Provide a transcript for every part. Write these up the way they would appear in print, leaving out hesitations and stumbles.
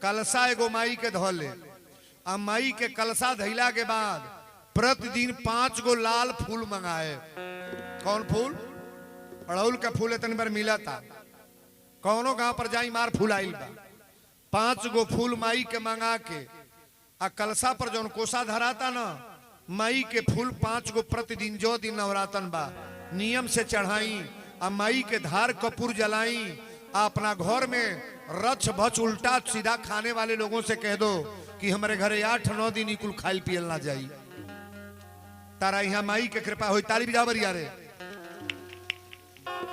कलसा एगो माई के धोले आ माई के कलसा धैला के बाद प्रतिदिन 5 गो लाल फूल मंगाए। कौन फूल? अड़हुल का फूल इतने बार मिला था, कौनो गांव पर जाई मार फूल आइल बा। 5 गो फूल माई के मंगा के आ कलसा पर जौन कोसा धराता ना, माई के फूल 5 गो प्रतिदिन जो दिन नवरातन बा नियम से चढ़ाई आ माई के धार कपूर जलाई। आ अपना घर में रच भच उल्टा सीधा खाने वाले लोगों से कह दो कि हमारे घरे 8-9 दिन कुल खाइल पियल ना जाई, तारा यहाँ माई के कृपा हो। ताली बजावर यारे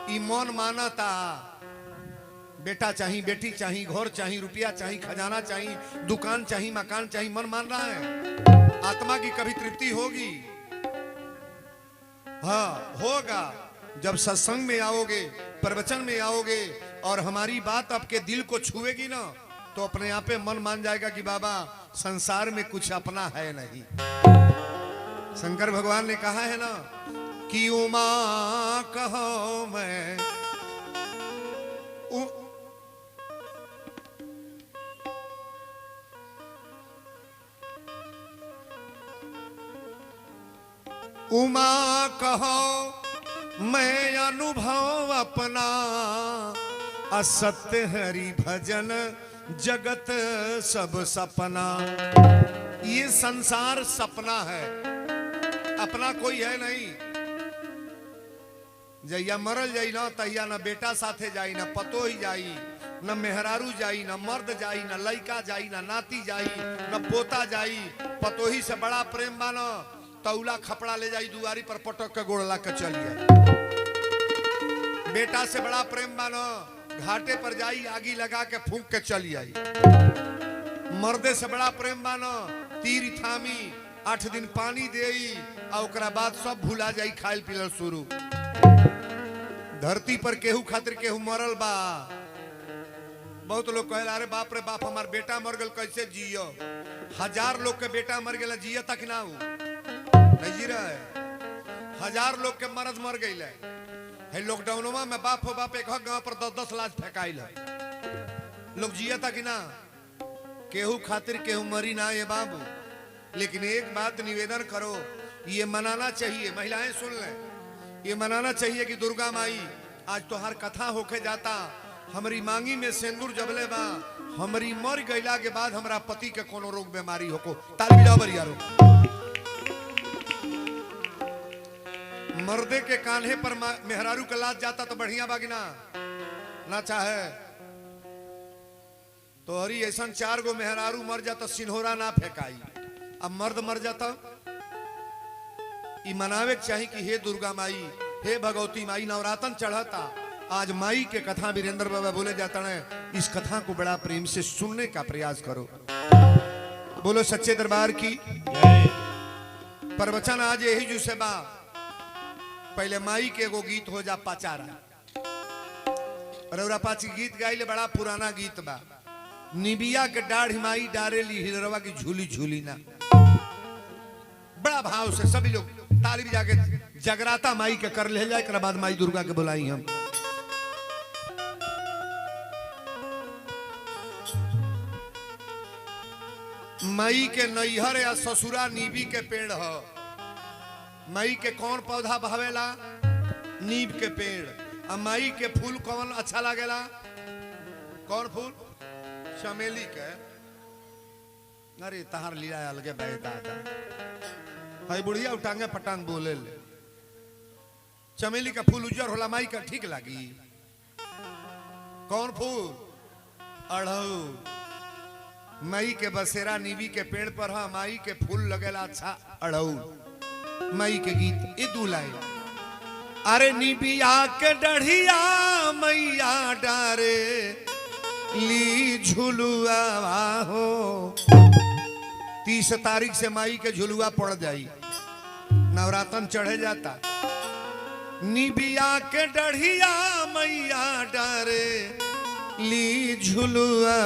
ई मन मानता। बेटा चाहिए, बेटी चाहिए, घर चाहिए, रुपया चाहिए, खजाना चाहिए, दुकान चाहिए, मकान चाहिए, मन मान रहा है। आत्मा की कभी तृप्ति होगी? हाँ होगा जब सत्संग में आओगे, प्रवचन में आओगे और हमारी बात आपके दिल को छुएगी ना, तो अपने आप पे मन मान जाएगा कि बाबा संसार में कुछ अपना है नहीं। शंकर भगवान ने कहा है ना कि उमा कहो मैं उमा कहो मैं अनुभव अपना, असत्य हरि भजन जगत सब सपना। ये संसार सपना है, अपना कोई है नहीं। जैया मरल जाई ना तैया न बेटा साथे जाई, न पतो ही जाई, न मेहरारू जाई, न मर्द जाई, न लइका जाई, न नाती जाई, न पोता जाई। पतोही से बड़ा प्रेम बानो तौला खपड़ा ले जाई दुआरी पर पटक के गोड़ला के चलिए। बेटा से बड़ा प्रेम बानो घाटे पर जाई आगी लगा के फूंक के चली आई। मर्दे से बड़ा प्रेम बानो तीर थामी 8 दिन पानी देई और ओकरा बाद सब भूला जाई, खाइल पियल शुरू। धरती पर केहू खातिर केहू मरल बा। बहुत लोग कहे अरे बाप रे बाप हमार बेटा मर गल कैसे जियो। 1000 लोग के बेटा मर गया जियो तक ना हो नहीं जी रहा है। 1000 लोग के मर्द मर गई है। लॉकडाउनवा में बाप हो बाप एक गांव पर 10-10 लाश फेंकाइल है। लोग जिया था कि ना? केहू खातिर केहू मरी ना ये बाबू। लेकिन एक बात निवेदन करो, ये मनाना चाहिए, महिलाएं सुन लें, ये मनाना चाहिए कि दुर्गा माई आज तो हर कथा होके जाता, हमारी मांगी में सिंदूर जबले बा, हमारी मर गईला के बाद हमारा पति के कोनो रोग बीमारी होको। ताली बजाओ बरियारो। मर्दे के कान्हे पर मेहरारू का लात जाता तो बढ़िया बागिना ना चाहे तो हरी ऐसा 4 गो मेहरारू मर जाता सिन्होरा ना फेंकाई। अब मर्द मर जाता ई मनावे चाहिए कि हे दुर्गा माई, हे भगवती माई, नवरातन चढ़ाता आज माई के कथा वीरेंद्र बाबा बोले जाता है। इस कथा को बड़ा प्रेम से सुनने का प्रयास करो। बोलो सच्चे दरबार की। प्रवचन आज यही जो से बा। पहले माई के एगो गीत हो जा पाचारा। रौरा पाची गीत गाइले बड़ा पुराना गीत बा। निबिया के दाढ़ी माई डारेली हिलरवा की झूली झूली ना। बड़ा भाव से सभी लोग ताली बजा के जगराता माई के कर ले जाए। कर बाद माई दुर्गा के बुलाई हम। माई के नैहर या ससुरा नीबी के पेड़ हो। माई के कौन पौधा भावेला? नीम के पेड़। अब माई के फूल कौन अच्छा लागेला? कौन फूल? चमेली के। अरे तहार लीला अलगे बैठा था। हाय बुढ़िया उठांगे पटांग बोले ले। चमेली का फूल उज्जर होला, माई का ठीक लगी। कौन फूल? अड़हुल। माई के बसेरा नीबी के पेड़ पर हा, माई के फूल लगेला अच्छा अड़हुल। माई के गीत ए दुलाई। अरे निबिया के डढ़िया मैया डारे ली झुलुआ हो। 30 तारीख से माई के झुलुआ पड़ जाई, नवरातन चढ़े जाता। निबिया के डढ़िया मैया डारे ली झुलुआ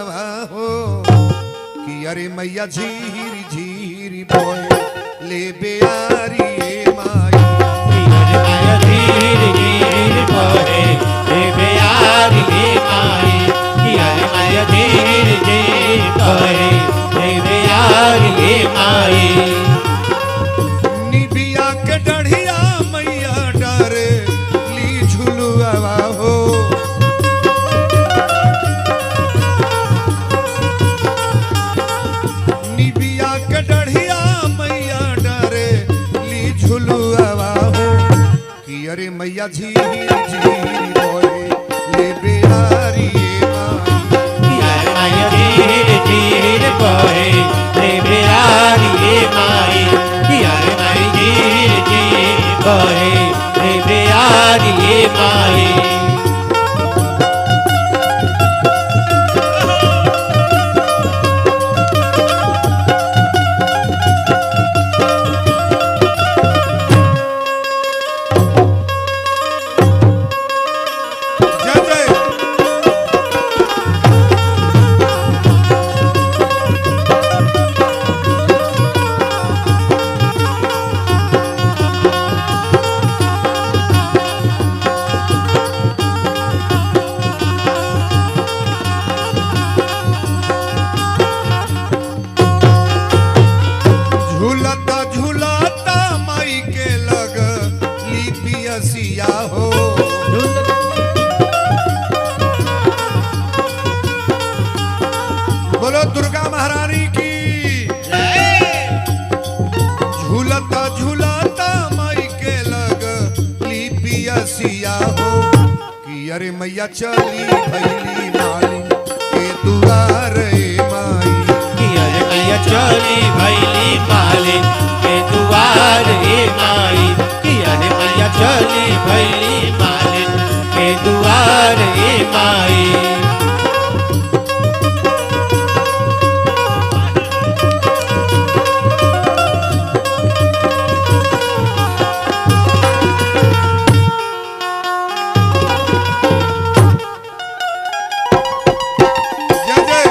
हो कि अरे मैया झीरी झीरी बोए ले बेयारी माई। अरे मैया झीरी झीरी बोए ले बेयारी माई। अरे मैया झीरी झीरी अरे मैया झीर झीर बोले ले बेहारी माई यार माया धीर धीर बहे रे बिहारी माई यार माई धीर धीर बहे रे बिहारी माई जय जय झूलता झूलता माई के लग लिपियसिया हो बोलो दुर्गा महारानी की झूलता झूलता माई के लग लिपियसिया हो कि अरे मैया चली भैली माली के दुआर माई यार मैया चली भैली मालिन के दुआर माई यार मैया चली भैली मालिन के दुआर माई जय जय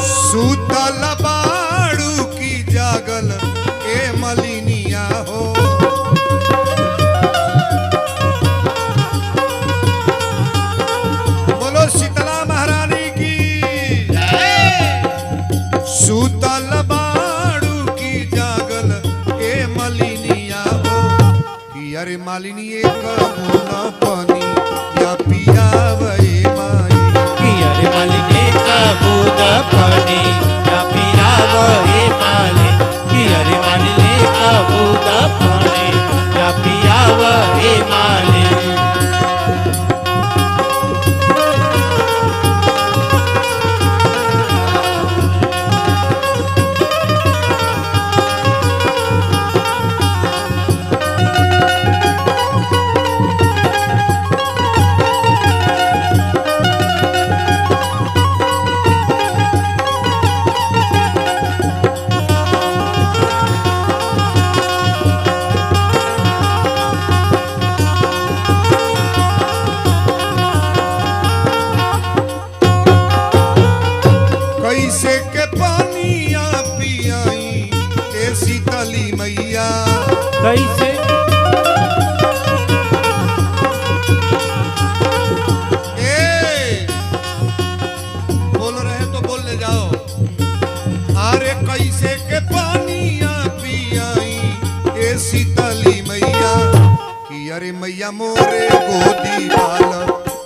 सूतल बाड़ू की जागल ए मलिनिया हो बोलो शीतला महारानी की सूतल बाड़ू की जागल ए मलिनिया हो कि अरे मालिनी एक मुना पानी या पियावे माई यार मालिने का बूंद पानी या पियाव माले यार मालिने का बूंद पानी या पियाव माले कैसे के पानिया पियाई ए शीतली मैया कैसे ए बोल रहे तो बोल ले जाओ अरे कैसे के पानिया पियाई ए शीतली मैया कि अरे मैया मोरे गोदी बाल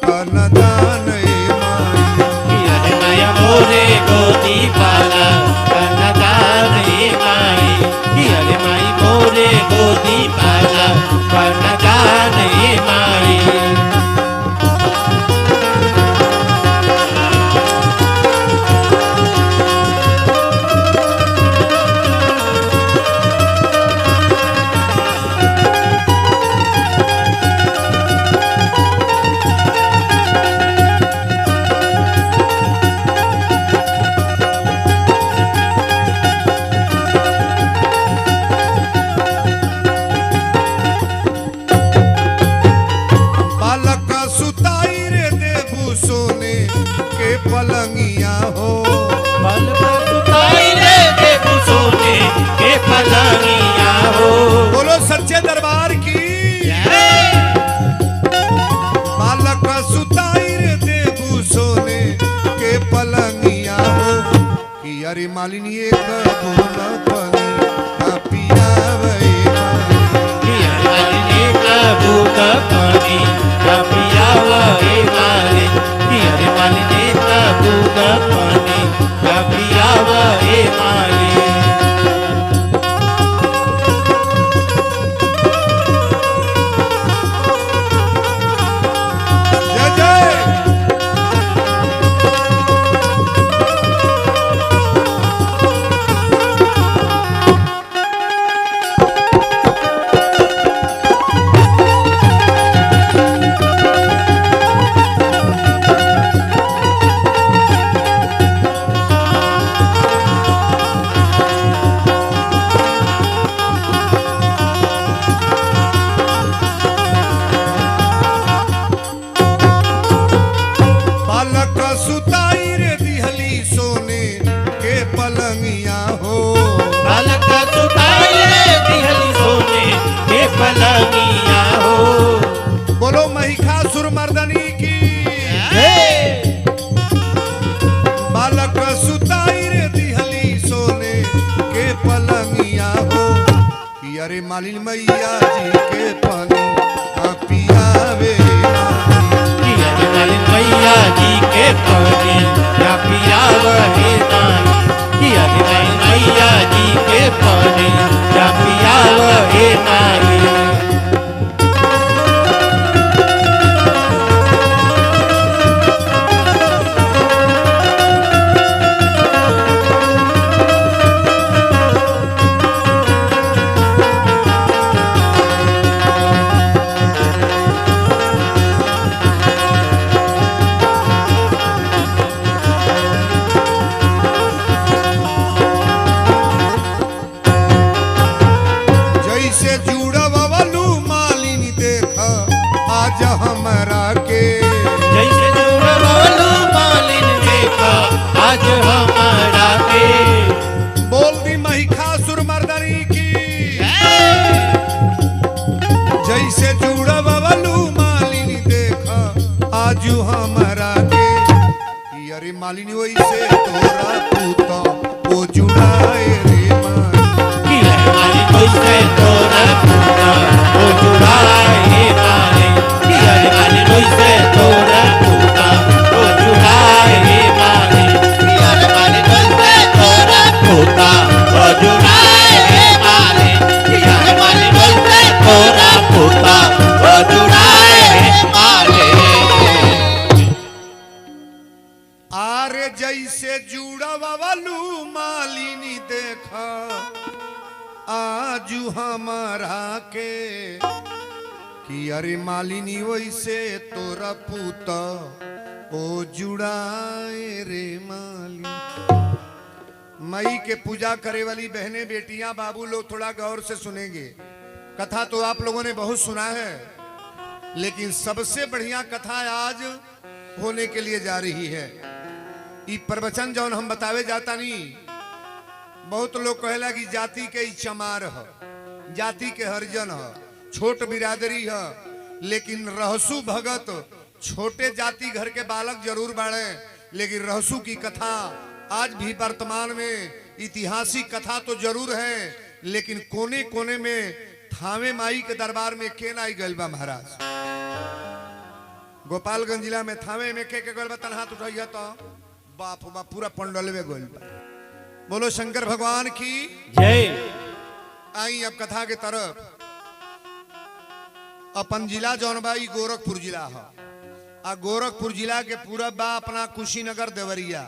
कनदान ए माई यार माया मोरे गोदी पाला कनदान माई यार माई मोरे गोदी पाला कनदान माई पलंगिया हो पल पर सुताई रे देबू सोने के पलंगिया हो। बोलो सच्चे दरबार की बालक सुताई रे देबू सोने के पलंगिया हो कि अरे मालिनी एक बोला पलंग बूंद पानी या पियावा हे मालिन कि अरे मालिन एक बूंद पानी या पियावा हे मालिन। जय जय। बालक सुताई रे दिहली सोने के पलंगिया हो। बालक सुताई रे दिहली सोने के पलंगिया हो। बोलो महिषासुर मर्दनी की। बालक सुताई रे दिहली सोने के पलंगिया हो। कि अरे मालिन मैया जी के पानी पियावे कि अरे मालिन मैया जी के पानी या पियावा हे मालिन कि अरे मालिन मैया जी के पानी या पियावा हे मालिन। जैसे जुड़वलू मालिन देखा आज हमरा के। जैसे जुड़वलू मालिन देखा आज हमारा के। बोल दी महिषासुर मर्दनी की। जैसे जुड़वलू मालिन देखा आज हमरा के। कि अरे मालिन वैसे तोरा पूता वो जुड़ाए रे मालिन। कि अरे मालिन वैसे तोरा पूता वो जुड़ाए हे मालिन कि अरे मालिन वैसे तोरा पूता वो जुड़ाए हे मालिन कि अरे मालिन वैसे तोरा पूता वो जुड़ाए हे मालिन कि अरे मालिन वैसे तोरा पूता वो जुड़ाए हे मालिन। आरे जैसे जुड़वलू मालिनी देखा आजू हमारा के। कि अरे मालिनी वैसे तोरा पूत ओ जुड़ाए रे मालिनी। मई के पूजा करे वाली बहनें बेटियां बाबू लोग थोड़ा गौर से सुनेंगे। कथा तो आप लोगों ने बहुत सुना है, लेकिन सबसे बढ़िया कथा आज होने के लिए जा रही है। ई प्रवचन जौन हम बतावे जाता नहीं, बहुत लोग कहेला कि जाति के ई चमार ह, जाति के हरिजन ह, छोट बिरादरी ह, लेकिन रहसु भगत छोटे जाति घर के बालक जरूर बाड़े, लेकिन रहसु की कथा आज भी वर्तमान में ऐतिहासिक कथा तो जरूर है, लेकिन कोने कोने में थावे माई के दरबार में के नाई गइल बा महाराज। गोपालगंज जिला में थावे में के गइल बा, तन हाथ उठाइए तो बाप बाप पूरा पंडल में गइल बा। बोलो शंकर भगवान की जय। आई अब कथा के तरफ। अपन जिला जौन बा ई गोरखपुर जिला है। आ गोरखपुर जिला के पूरब बा अपना कुशीनगर देवरिया।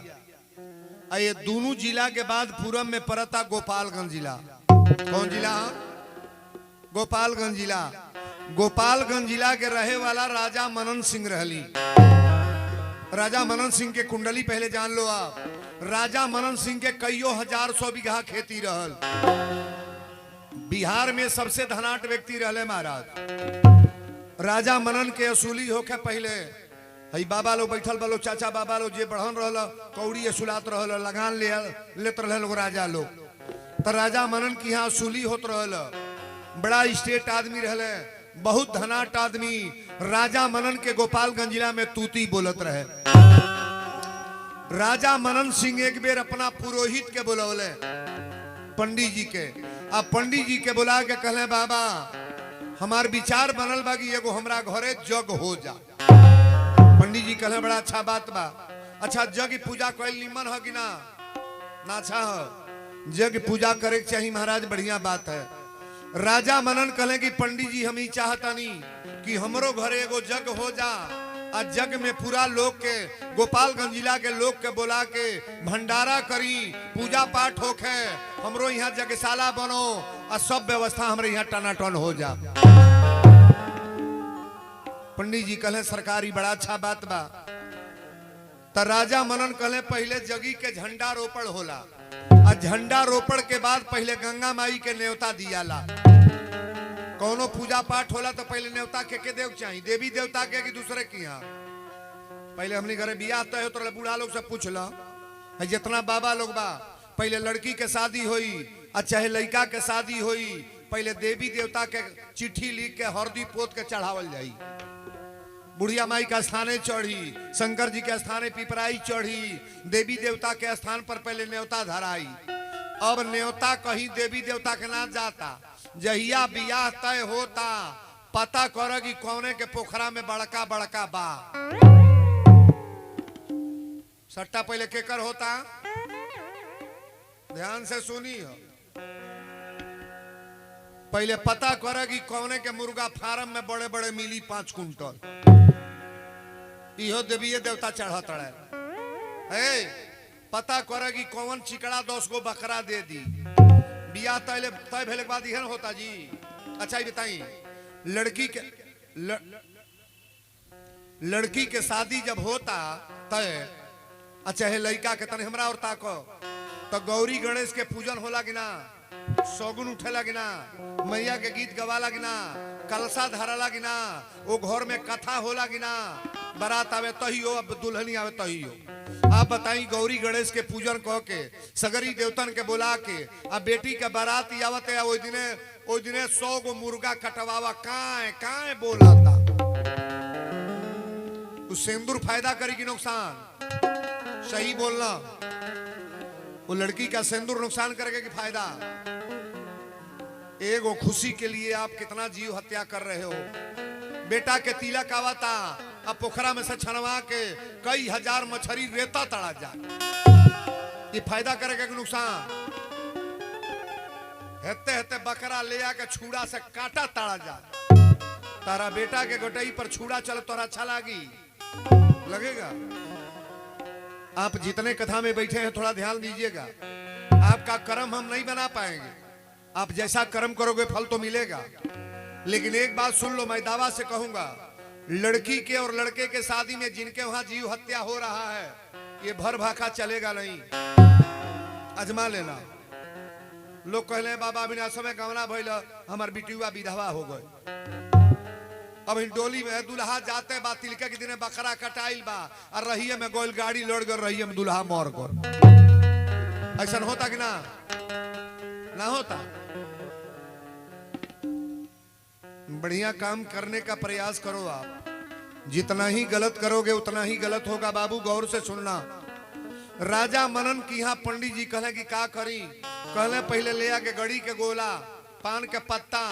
आ ये दोनों जिला के बाद पूरब में पड़ता गोपालगंज जिला। कौन जिला? गोपालगंज जिला। गोपालगंज जिला के रहे वाला राजा मनन सिंह रहली। राजा मनन सिंह के कुंडली पहले जान लो आप। राजा मनन सिंह के कईयों हजार 100 बीघा खेती रहल। बिहार में सबसे धनाट व्यक्ति रहले महाराज। राजा मनन के असूली होके पहले हई बाबा लोग बैठल बलो, चाचा बाबा लोग जे बढ़न रहल कौड़ी असुलात रहल, लगान लेत रहल लोग राजा लोग। तो राजा मनन की यहाँ असूली होत रहल। बड़ा स्टेट आदमी रहले, बहुत धनाट आदमी। राजा मनन के गोपालगंज जिला में तूती बोलत रहे। राजा मनन सिंह एक बेर अपना पुरोहित के बुलौले, पंडित जी के। अब पंडित जी के बुला के कहले बाबा हमार विचार बनल बा कि एगो हमरा घरे जग हो जा। पंडित जी कहले बड़ा अच्छा बात बा। अच्छा जग पूजा कैल निमन है कि ना? ना अच्छा है, जग पूजा करे के चाहिए महाराज, बढ़िया बात है। राजा मनन कहले कि पंडित जी हम ही चाहतानी कि हमरो घरे एगो जग हो जा, आ जग में पूरा लोग के, गोपालगंज जिला के लोग के बोला के भंडारा करी, पूजा पाठ होखे, हमरो यहाँ जगशाला बनो, आ सब व्यवस्था हमरे यहाँ टनाटन हो जा। पंडित जी कहले सरकारी बड़ा अच्छा बात बा। त राजा मनन कहले पहले जगी के झंडा रोपण होला, आ झंडा रोपण के बाद पहले गंगा माई के न्योता दियाला। कौनो पूजा पाठ होला तो पहले न्योता के देव चाहिए, देवी देवता के कि दूसरे की यहाँ। पहले हमने घरे बियाह तय हो तो बूढ़ा लोग से पूछ लो, जितना बाबा लोग बा, पहले लड़की के शादी होई आ चाहे लड़का के शादी होई, पहले देवी देवता के चिट्ठी लिख के हरदी पोत के चढ़ावल जाई। बुढ़िया माई का स्थाने चढ़ी, शंकर जी के स्थाने पिपराई चढ़ी, देवी देवता के स्थान पर पहले न्योता धराई। अब न्योता कहीं देवी देवता के ना जाता, जहिया बियाह तय होता पता कर कि कौने के पोखरा में बड़का बड़का बा। सट्टा पहले केकर होता, ध्यान से सुनी हो। पहले पता कर कि कौने के मुर्गा फार्म में बड़े बड़े मिली 5 कुंटल, इहो देवी देवता चढ़त है। पता कर कि कौन चिकड़ा 10 गो बकरा दे दी। बियाह तय भेले के बाद यह होता जी। अच्छा ये बताइए, लड़की के शादी जब होता तय, अच्छा है लड़का के तने हमरा और ताको तो गौरी गणेश के पूजन होला कि ना, शोगुन उठेला कि ना, मैया के गीत गवाला कि ना, कलशा धराला कि ना, वो घर में कथा होला कि ना, बारात आवे तही हो, अब दुल्हनी आवे तही हो। आप बताई गौरी गणेश के पूजन कह के सगरी देवतन के बुला के आ बेटी के बारात आवत है, ओ दिने 100 गो मुर्गा कटवावा काए काए बोलाता। उस सिंदूर फायदा करी कि नुकसान? सही बोलना। वो लड़की का सिंदूर नुकसान करेगा कि फायदा? एगो खुशी के लिए आप कितना जीव हत्या कर रहे हो। बेटा के तिलक आवता, अब पोखरा में से छनवा के कई हजार मछली रेता तड़ा जा, ये फायदा करेगा कि नुकसान? हेते हेते बकरा ले आके छुड़ा से काटा तड़ा जा, तारा बेटा के गोटई पर छुड़ा चले तोरा अच्छा लगेगा? आप जितने कथा में बैठे हैं थोड़ा ध्यान दीजिएगा। आपका कर्म हम नहीं बना पाएंगे, आप जैसा कर्म करोगे फल तो मिलेगा। लेकिन एक बात सुन लो, मैं दावा से कहूंगा, लड़की के और लड़के के शादी में जिनके वहां जीव हत्या हो रहा है, ये भर भाखा चलेगा नहीं, अजमा लेना। लोग कहले बाबा बिना समय गवना भइल, हमार बिटिया विधवा हो गए। अब डोली में दुल्हा जाते बा, तिलके के दिन बकरा कटाइल बा, और रहिए में गोल गाड़ी लड़ गई, रहिए में दुल्हा मर गए। ऐसा होता कि ना? ना होता। बढ़िया काम करने का प्रयास करो आप, जितना ही गलत करोगे उतना ही गलत होगा। बाबू गौर से सुनना। राजा मनन की यहाँ पंडित जी कहले कि का करी? कहले पहले ले आके गड़ी के गोला, पान के पत्ता,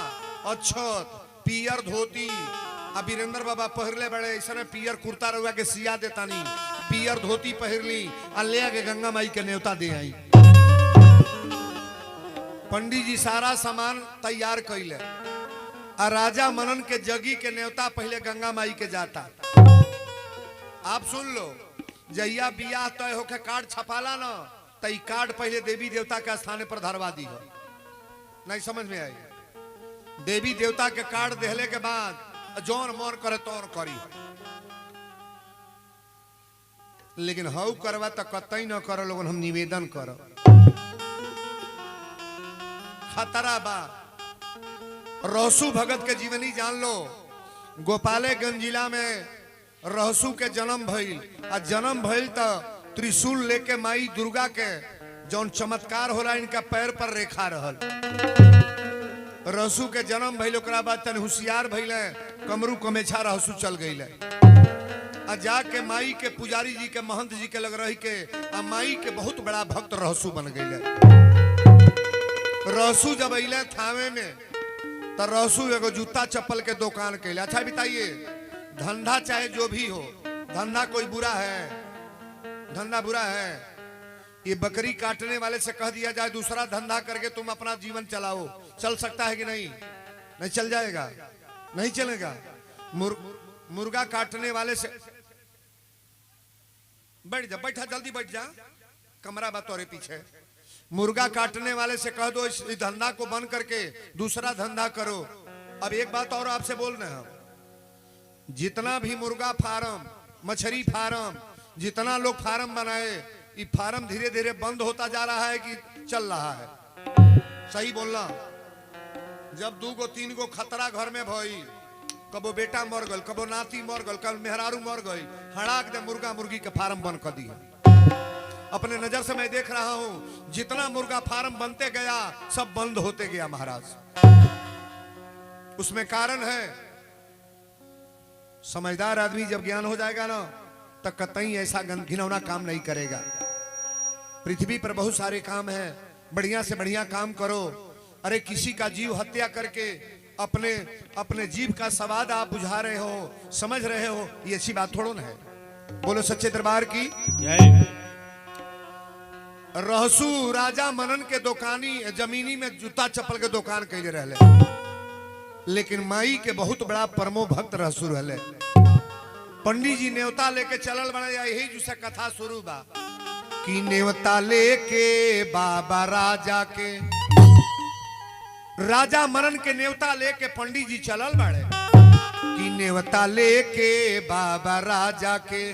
अक्षत, पियर धोती, अब वीरेंद्र बाबा पहरले बड़े ऐसा पियर कुर्ता रहुआ के सिया देता नहीं, पियर धोती पहरली, और ले आके गंगा माई के न्योता दे आई। पंडित जी सारा सामान तैयार कैले, और राजा मनन के जगी के न्योता पहले गंगा माई के जाता। आप सुन लो, जहिया बियाह तय होके कार्ड छपाला न, तो कार्ड पहले देवी देवता के स्थान पर धरवा दी। नहीं समझ में आई? देवी देवता के कार्ड देहले के बाद जौन मन करे तौन करी, लेकिन हऊ करवा तो कतई न करो लोगन, हम निवेदन करो, खतरा बा। रहसू भगत के जीवनी जान लो। गोपालगंज जिला में रहसू के जन्म भइल, आ जन्म भइल तो त्रिशूल लेके माई दुर्गा के जौन चमत्कार होला, इनका पैर पर रेखा रहल। रहसू के जन्म भइल, ओकरा बाद तन होशियार भइले, कमरू कमेछा रहसू चल गइले, आ जाके माई के पुजारी जी के महंत जी के लग रही के, आ माई के बहुत बड़ा भक्त रहसू बन गइले। रहसू जब अइले थावे में, तो रहसू एगो जूता चप्पल के दुकान के लिए। अच्छा बताइए, धंधा चाहे जो भी हो, धंधा कोई बुरा है? धंधा बुरा है? ये बकरी काटने वाले से कह दिया जाए दूसरा धंधा करके तुम अपना जीवन चलाओ, चल सकता है कि नहीं? नहीं चल जाएगा, नहीं चलेगा। मुर्गा काटने वाले से बैठ जा, बैठा जल्दी बैठ जा, कमरा बा तोरे पीछे। मुर्गा काटने वाले से कह दो इस धंधा को बंद करके दूसरा धंधा करो। अब एक बात और आपसे बोल रहे हैं, जितना भी मुर्गा फार्म, मछली फार्म, जितना लोग फार्म बनाए, ये फार्म धीरे धीरे बंद होता जा रहा है कि चल रहा है? सही बोलना। जब 2 गो 3 गो खतरा घर में भई, कबो बेटा मर गल, कबो नाती मर गल, कल मेहरारू मर गई, हड़ाक दे मुर्गा मुर्गी के फार्म बंद कर दिया। अपने नजर से मैं देख रहा हूं, जितना मुर्गा फार्म बनते गया सब बंद होते गया महाराज। उसमें कारण है, समझदार आदमी जब ज्ञान हो जाएगा ना तो कतई ऐसा घिनौना काम नहीं करेगा। पृथ्वी पर बहुत सारे काम हैं, बढ़िया से बढ़िया काम करो। अरे किसी का जीव हत्या करके अपने अपने जीव का स्वाद आप बुझा रहे हो, समझ रहे हो, ये अच्छी बात थोड़ो ना है। बोलो सच्चे दरबार की जय। रहसू राजा मनन के दुकानी जमीनी में जूता चप्पल के दुकान कैले रहले, लेकिन माई के बहुत बड़ा परमो भक्त रहसू रहले। पंडित जी नेवता लेके चलल बना, यही जिसे कथा शुरू बा कि नेवता लेके बाबा राजा के, राजा मनन के नेवता लेके पंडित जी चलल बड़े कि नेवता लेके बाबा राजा के।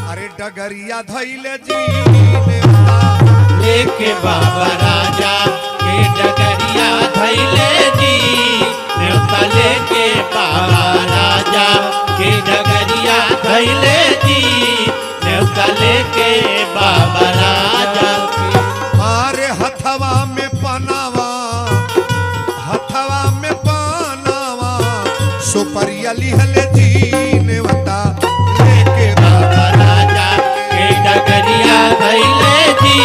अरे डगरिया धैले जी नेवता लेके बाबा राजा के, डगरिया धैले जी नेवता लेके बाबा राजा के, डगरिया धैले जी नेवता लेके बाबा राजा के। अरे हथवा में पनावा, हथवा में पनावा, सुपरिया लिहले जी नेवता लेके बाबा राजा के, डगरिया धैले जी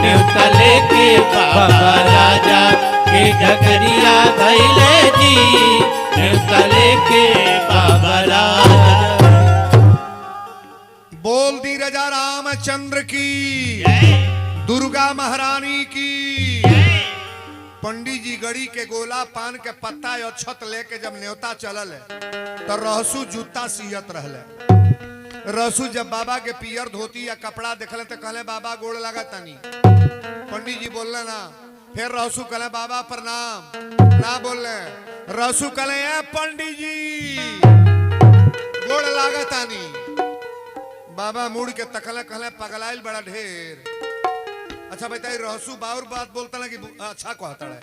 नेवता लेके बाबा राजा के, डगरिया धैले जी नेवता लेके बाबा राजा। बोल दी राजा रामचंद्र की, दुर्गा महारानी की। पंडित जी गड़ी के गोला पान के पत्ता और छत लेके जब न्योता चलल तो रहसू जूता सियत रहले। रहसू जब बाबा के पियर धोती या कपड़ा देखले तो कहले बाबा गोड़ लगा तनी। पंडित जी बोलले ना, फिर रहसू कहले बाबा प्रणाम ना बोलले। रहसू कहले ए पंडित जी गोड़ लागा तानी। बाबा मुड़ के तकले कहले पगलाइल बड़ा ढेर। अच्छा बताइए, रहसू बाउर बात बोलता ना कि अच्छा कहता है?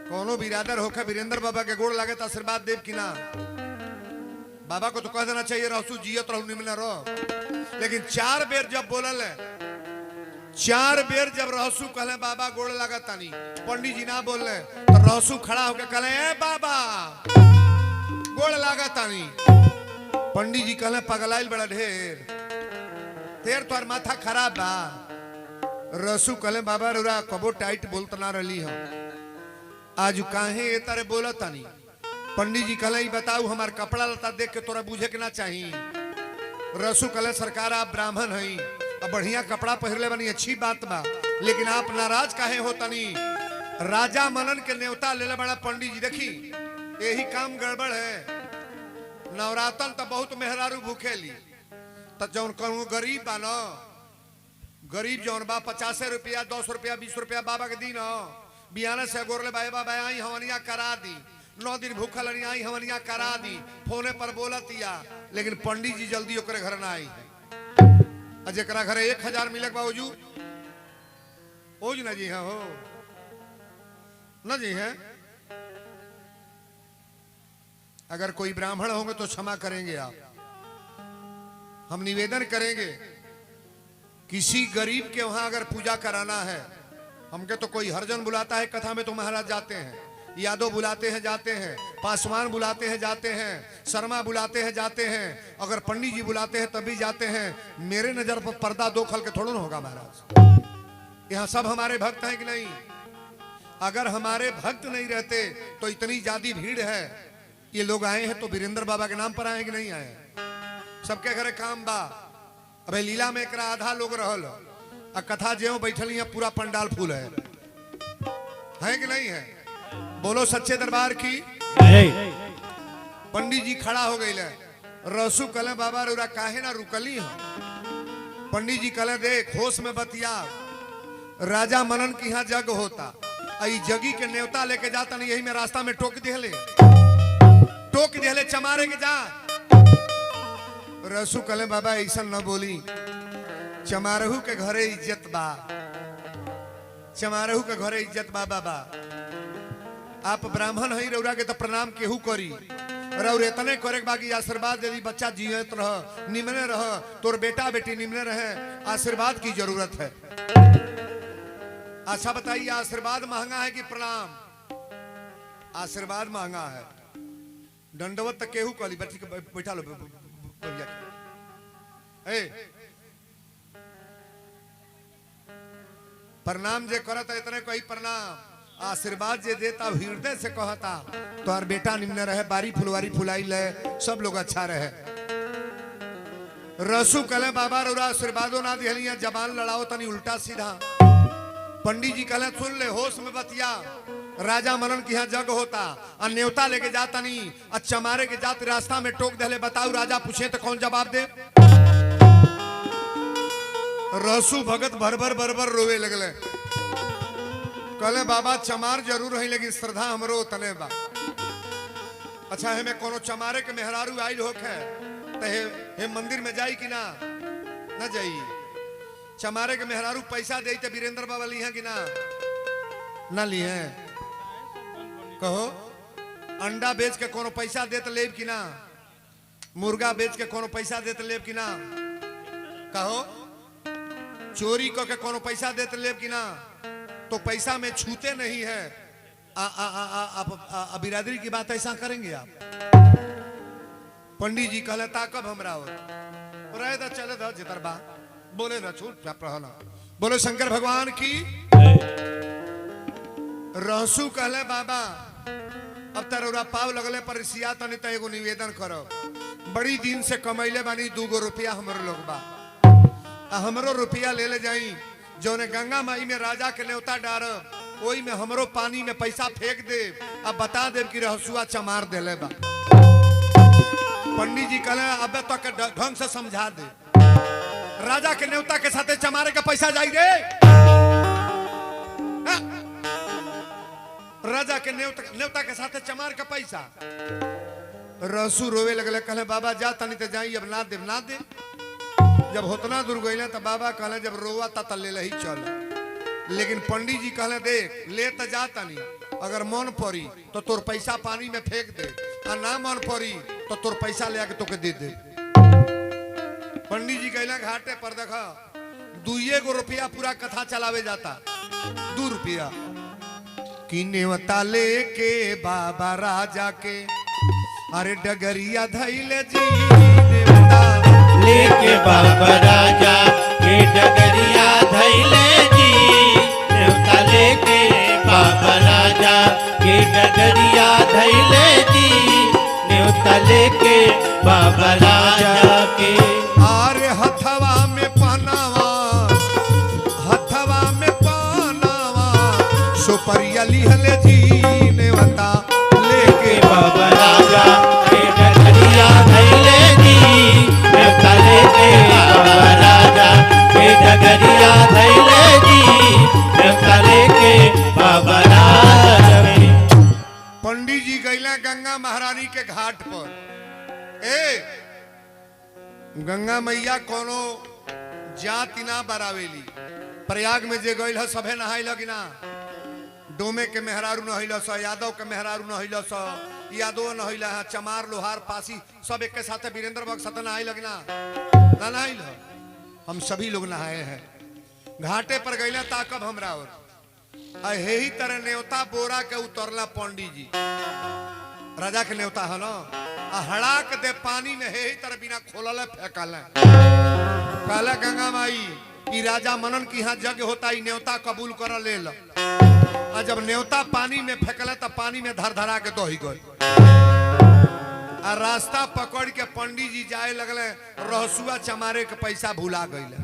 कोनो बिरादर होकर वीरेंद्र बाबा के गोड़ लागे तो आशीर्वाद देव कि ना? बाबा को तो कह देना चाहिए रहसू जियत रहो निमन रहो। लेकिन 4 बेर जब बोलल है, 4 बेर जब रहसू कहले बाबा गोड़ लगा तानी, पंडित जी ना बोलले तो रहसू खड़ा होकर कहले ए बाबा गोड़ लगा तानी। पंडित जी कहले पगलाइल बड़ा ढेर, तेर तोर माथा खराब बा। रहसू कहले बाबा रुरा कबो टाइट बोलत ना रही हम, आज काहे ए तारे बोलत तानी? पंडित जी कहले बताऊ हमार कपड़ा लता देख के तोरा बुझे के ना चाहिए? रहसू कहले सरकार आप ब्राह्मण हई, अब बढ़िया कपड़ा पहरले बनी अच्छी बात बा, लेकिन आप नाराज काहे हो तनी? राजा मनन के न्योता लेले बड़ा पंडित जी, देखी यही काम गड़बड़ है। नवरातन तो बहुत मेहरारू भूखेली, तो जौन कहूँ गरीब बा न, गरीब जौन बा 50 रुपया 10 रुपया 20 रुपया बाबा के दिन बियाने से गोरले बाबा बाबा आई हमनिया करा दी, 9 दिन भूखल आई हमनिया करा दी, फोने पर बोलतिया। लेकिन पंडित जी जल्दी ओकरे घर ना आई। जरा घरे 1000 मिले बाबूजू ओज ना जी है हो ना जी है। अगर कोई ब्राह्मण होंगे तो क्षमा करेंगे आप। हम निवेदन करेंगे किसी गरीब के वहां अगर पूजा कराना है, हमके तो कोई हरजन बुलाता है कथा में तो महाराज जाते हैं, यादव बुलाते हैं जाते हैं, पासवान बुलाते हैं जाते हैं, शर्मा बुलाते हैं जाते हैं, अगर पंडित जी बुलाते हैं तभी जाते हैं। मेरे नजर पर पर्दा 2 खल के थोड़ा ना होगा महाराज। यहाँ सब हमारे भक्त हैं कि नहीं? अगर हमारे भक्त नहीं रहते तो इतनी ज्यादा भीड़ है। ये लोग आए हैं तो वीरेंद्र बाबा के नाम पर आए कि नहीं आए? सबके घरे काम बा। अबे लीला में एकरा आधा लोग रहल आ कथा जेव बैठल यहाँ पूरा पंडाल फूल है कि नहीं है? बोलो सच्चे दरबार की। पंडित जी खड़ा हो गई रसू कले बाबा रुरा काहे ना रुकली हो? पंडित जी कले देख होश में बतिया, राजा मनन की यहाँ जग होता, आई जगी के न्योता लेके जाता नहीं, यही में रास्ता में टोक दिहले चमारे के जा। रसू कले बाबा ऐसा न बोली, चमारहू के घरे इज्जत बा, चमारहू के घरे इज्जत बा। बाबा आप ब्राह्मण है, रौरा के तो प्रणाम केहू करी, रौर इतने करे बाकी आशीर्वाद यदि बच्चा जीवित रह, निमने रह, तोर बेटा बेटी निमने रहे, आशीर्वाद की जरूरत है। अच्छा बताइए, आशीर्वाद महंगा है कि प्रणाम? आशीर्वाद महंगा है। दंडवत तक केहू कली बैठा लो प्रणाम जे करता इतने कोई प्रणाम, आशीर्वाद जे देता हृदय से कहता तो हर बेटा निम्न रहे, बारी फुलवारी फुलाई ले, सब लोग अच्छा रहे। रसू कले बाबा रौरा आशीर्वादों ना दिहलिया, जबान लड़ाओ तनी उल्टा सीधा। पंडित जी कले सुन ले, होश में बतिया, राजा मनन की यहाँ जग होता, न्योता लेके जाता नहीं, अच्छा मारे के जाते रास्ता में टोक दे, बताओ राजा पूछे तो कौन जवाब दे? रसू भगत भर भर रोवे लगले, कहले बाबा चमार जरूर है लेकिन श्रद्धा हमरो तने बा। अच्छा है मैं कोनो चमारे के मेहरारू आइल होखे तो हे मंदिर में जाई कि ना? ना जाई। चमारे के मेहरारू पैसा दे तो वीरेंद्र बाबा ली है कि ना? ना ली है। कहो अंडा बेच के कोनो पैसा दे तो लेब कि ना? मुर्गा बेच के कोनो पैसा दे तो लेब कि ना? कहो चोरी करके कोनो पैसा दे तो लेब कि ना? तो पैसा में छूते नहीं है। आप बिरादरी की बात ऐसा करेंगे आप? पंडित जी कहले ताकब हमरा हो रहे था, चले था जितर बा बोले ना छूट रहना। बोले शंकर भगवान की। रहसू कहले बाबा अब तरोरा पाव लगले पर सिया तनी तो एगो निवेदन करो, बड़ी दिन से कमैले बानी, 2 रुपया हमरो लोग बा, हमरो रुपया ले ले जाई, जो ने गंगा माई में राजा के न्योता डार, ओई में हमरो पानी में पैसा फेंक दे, अब बता दे कि रहसुआ चमार देले बा। पंडित जी कहले अब तक ढंग से समझा दे, राजा के न्योता के साथे चमारे का पैसा जाई रे, राजा के न्योता के साथे चमार का पैसा। रसू रोवे लगले, कहले बाबा जा तनी ते जाई, अब ना दे ना दे। जब होतना दूर गईले तो बाबा कहले जब रोवा ता ले ही चल, लेकिन पंडित जी कहले देख ले तो जा तनी, अगर मन पड़ी तो तोर पैसा पानी में फेंक दे, और ना मन पड़ी तो तोर पैसा ले आके तोके दे दे। पंडित जी कहला घाटे पर देखा 2 रुपया पूरा कथा चलावे जाता, 2 रुपया की नेवता लेके बाबा राजा के, अरे डगरिया धैले जी नेवता लेके बाबा राजा के, डगरिया धैले जी न्योता लेके बाबा राजा के, डगरिया धैले जी न्योता लेके बाबा राजा के। आरे हथवा में पहनावा, हथवा में पहनावा, सुपरिया लिहले जी नेवता लेके बाबा राजा के, डगरिया धैले जी न्योता लेके बाबा राजा के, डगरिया धैले जी न्योता लेके बाबा राजा के। पंडित जी गईला गंगा महारानी के घाट पर। गंगा मैया कोनो जाति ना बरावेली, प्रयाग में जे गईल है सभे नहाइल कि ना? डोमे के मेहरारू नहिल, यादव के मेहरारू नहिल, यादव नहिल, चमार लोहार पासी सब एक के साथ वीरेंद्र भक्त साथ नहाइल कि ना? ना नहाइल। हम सभी लोग नहाए हैं। घाटे पर गईला ताकब हमरा और यही तरह न्योता बोरा के उतरला पंडित जी, राजा के न्योता है ना, हड़ाक दे पानी में यही तरह बिना खोलल फेंकल। कहला गंगा माई की राजा मनन की यहाँ जग होता, न्योता कबूल कर ले लो। और जब न्योता पानी में फेंकला तो पानी में धर धरा के दही गई। और रास्ता पकड़ के पंडित जी जाए लगले, रहसुआ चमारे के पैसा भुला गईले।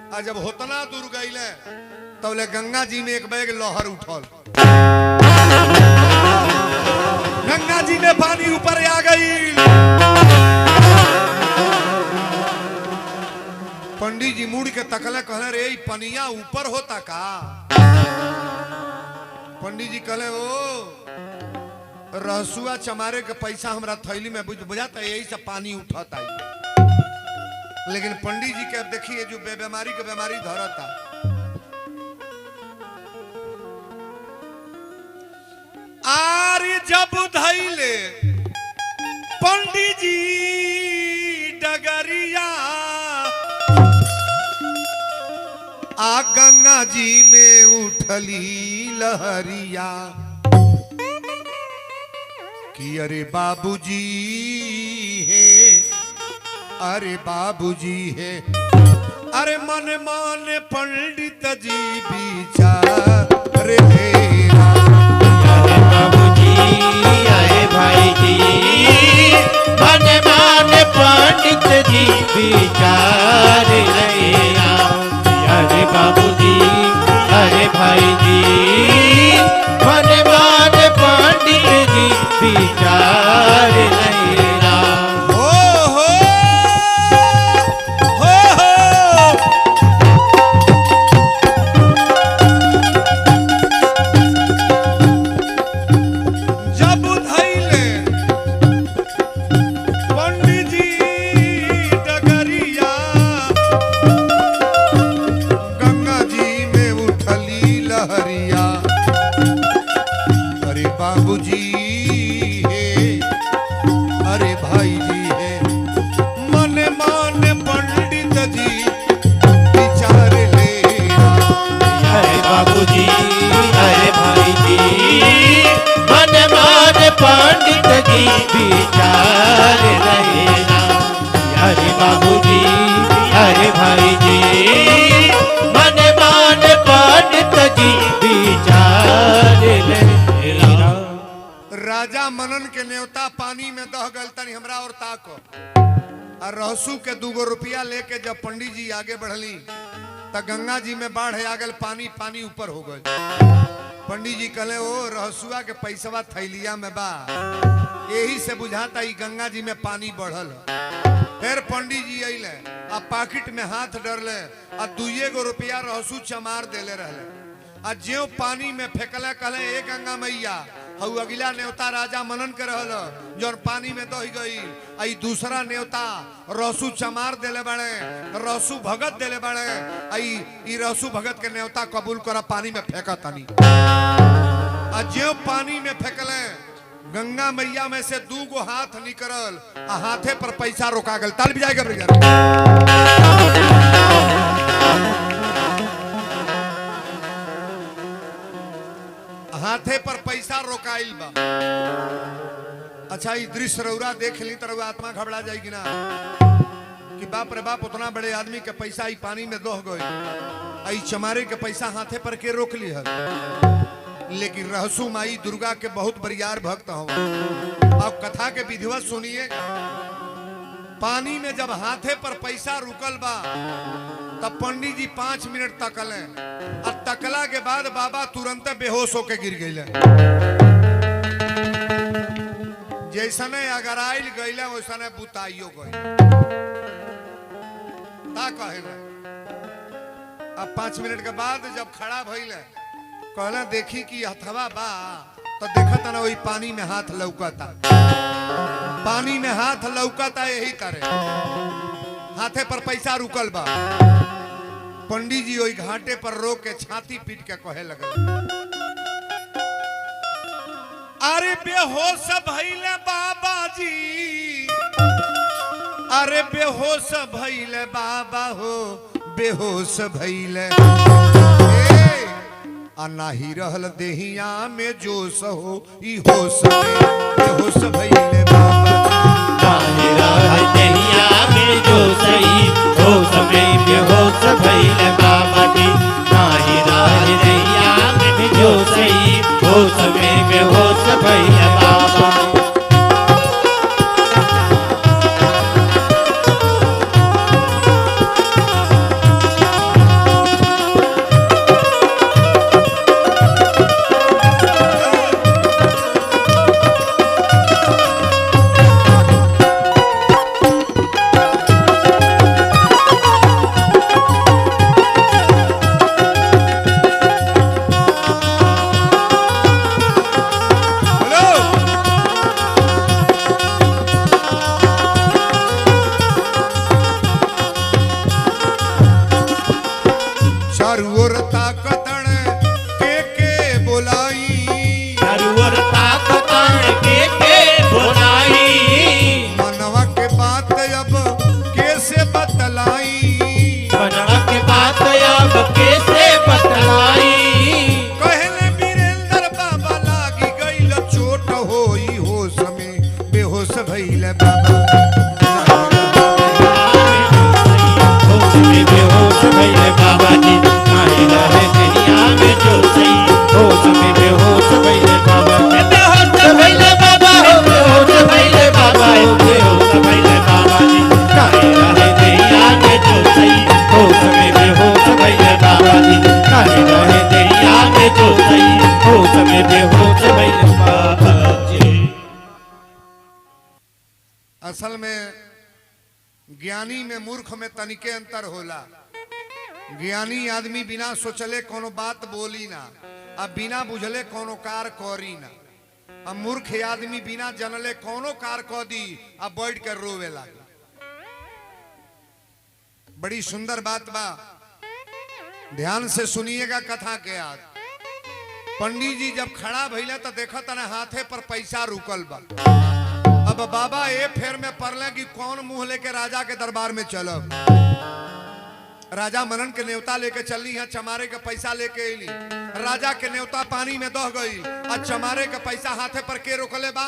और जब होतना दूर गईले तब ले गंगा जी में एक बैग लहर उठल, गंगा जी में पानी ऊपर आ गई। पंडित जी मुड़ के तकले, कहले रे पनिया ऊपर होता का? पंडित जी कहले ओ रहसुआ चमारे के पैसा हमरा थैली में बुझाता यही से पानी उठता। लेकिन पंडित जी के देखिए जो बेमारी के बीमारी धरता। आर्य जब धैले पंडित जी डगरिया, आ गंगा जी में उठली लहरिया कि अरे बाबूजी है, अरे बाबूजी है, अरे मन मान पंडित जी विचार लेना। अरे बाबूजी अरे भाई जी, मन मान पंडित जी विचार लेना। अरे बाबूजी अरे भाई जी, मन मान पंडित जी विचार लेना। हो जब धैले पंडित जी डगरिया, गंगा जी में उठली लहरिया। अरे बाबूजी है, अरे भाई जी है, मन मान पंडित जी विचार लेना। अरे बाबूजी अरे भाई जी, मन मान पंडित जी विचार लेना। अरे बाबूजी अरे भाई जी, मन मान पंडित जी विचार लेना। राजा मनन के न्योता पानी में दह गल, तनी हमरा और ताको। और रहसू के 2 रुपया लेके जब पंडित जी आगे बढ़ली तो गंगा जी में बाढ़ आ गल, पानी पानी ऊपर हो गए। पंडित जी कहले ओ रहसुआ के पैसवा थैलिया में बा, यही से बुझाता ही गंगा जी में पानी बढ़ल। फिर पंडित जी अइले, आ पाकिट में हाथ डरले, आ 2 रुपया रहसू चमार देले रहले। आ ज्यों पानी में फेंकले, कहले ए गंगा मैया, हऊ अगला न्योता राजा मनन के रहल जौन पानी में दही गई। आई दूसरा न्योता रहसू चमार देले बड़े, रहसू भगत देले बड़े। आई रहसू भगत के न्योता कबूल करा, पानी में फेंका तनी। आ ज्यों पानी में फेंकले, गंगा मैया में से 2 हाथ निकलल, आ हाथे पर पैसा रोका गल। ताल भी जाएगा भैया। हाथे पर पैसा रोकाइल बा। अच्छा ये दृश्य रउरा देख ली तो आत्मा घबरा जाएगी ना कि बाप रे बाप, उतना बड़े आदमी के पैसा ही पानी में दोह गए। आई चमारे के पैसा हाथे पर के रोक ली है। लेकिन रहसू माई दुर्गा के बहुत बरियार भक्त हो। अब कथा के विधिवत सुनिए। पानी में जब हाथे पर पैसा रुकल बा तब पंडित जी 5 मिनट तकले, और तकला के बाद बाबा तुरंत बेहोश होके गिर गए। जैसने अगर आयल गईले वैसने बुताइयो गई। अब 5 मिनट के बाद जब खड़ा भइले, कहला देखी कि हथवा बा, तो देखा ना वही पानी में हाथ लौकता। पानी में हाथ लौकता यही तरह हाथे पर पैसा रुकल बा। पंडित जी वही घाटे पर रोक के छाती पीट के कहे लगे, अरे बेहोश भइले बाबा जी, अरे बेहोश भइले बाबा हो, बेहोश भइले। आ नाही रहल देहिया में जोश हो, ई होश में बेहोश भइले बाबा। नाही रहल देहिया में जोश, ई होश में बेहोश भइले बाबा जी। नाही रहल ज्ञानी में मूर्ख में तनिके अंतर होला। ज्ञानी आदमी बिना सोचले कोनो बात बोली ना, अब बिना बुझले कोनो कार करी ना। अब मूर्ख आदमी बिना जनले कोनो कार क दी, अब बैठ कर रोवे लागे। बड़ी सुंदर बात बा, ध्यान से सुनिएगा कथा के आज। पंडित जी जब खड़ा भइले तो देखा तना हाथे पर पैसा रुकल बा। अब बाबा ए फेर में पड़ले कि कौन मुंह लेके राजा के दरबार में चलब। राजा मनन के न्योता लेके चलनी है, चमारे के पैसा लेके अली। राजा के न्योता पानी में दह गई और चमारे के पैसा हाथे पर के रोकले बा।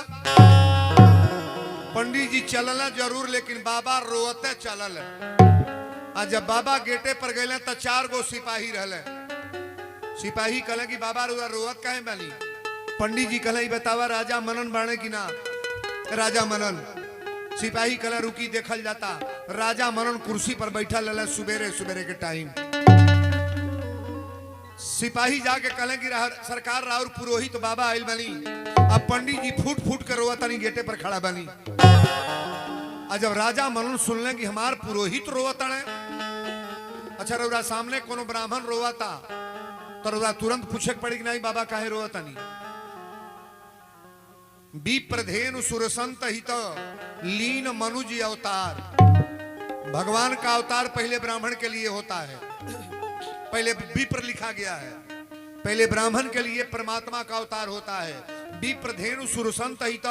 पंडित जी चलल जरूर, लेकिन बाबा रोते चलल। आ जब बाबा गेटे पर गए तो 4 गो सिपाही रहले। सिपाही कहले कि बाबा रोवत काहे बानी। पंडित जी कहले बतावा राजा मनन बाणे कि ना। राजा मनन, सिपाही कहले रुकी देखल जाता। राजा मनन कुर्सी पर बैठा लले सुबेरे सुबेरे के टाइम। सिपाही जाके कहले कि सरकार राउर पुरोहित बाबा आइल बनी। अब पंडित जी फूट फूट कर रोवा तनी गेटे पर खड़ा बनी। जब राजा मनन सुनले कि हमार पुरोहित रोवत है, अच्छा रउरा सामने कोनो ब्राह्मण रोवता तो रउरा तुरंत पूछे पड़ी कि नहीं बाबा काहे रोवतनी। विप्रधेनु सुरसंत हित लीन मनुज अवतार। भगवान का अवतार पहले ब्राह्मण के लिए होता है, पहले विप्र लिखा गया है। पहले ब्राह्मण के लिए परमात्मा का अवतार होता है। विप्रधेनु सुरसंत हित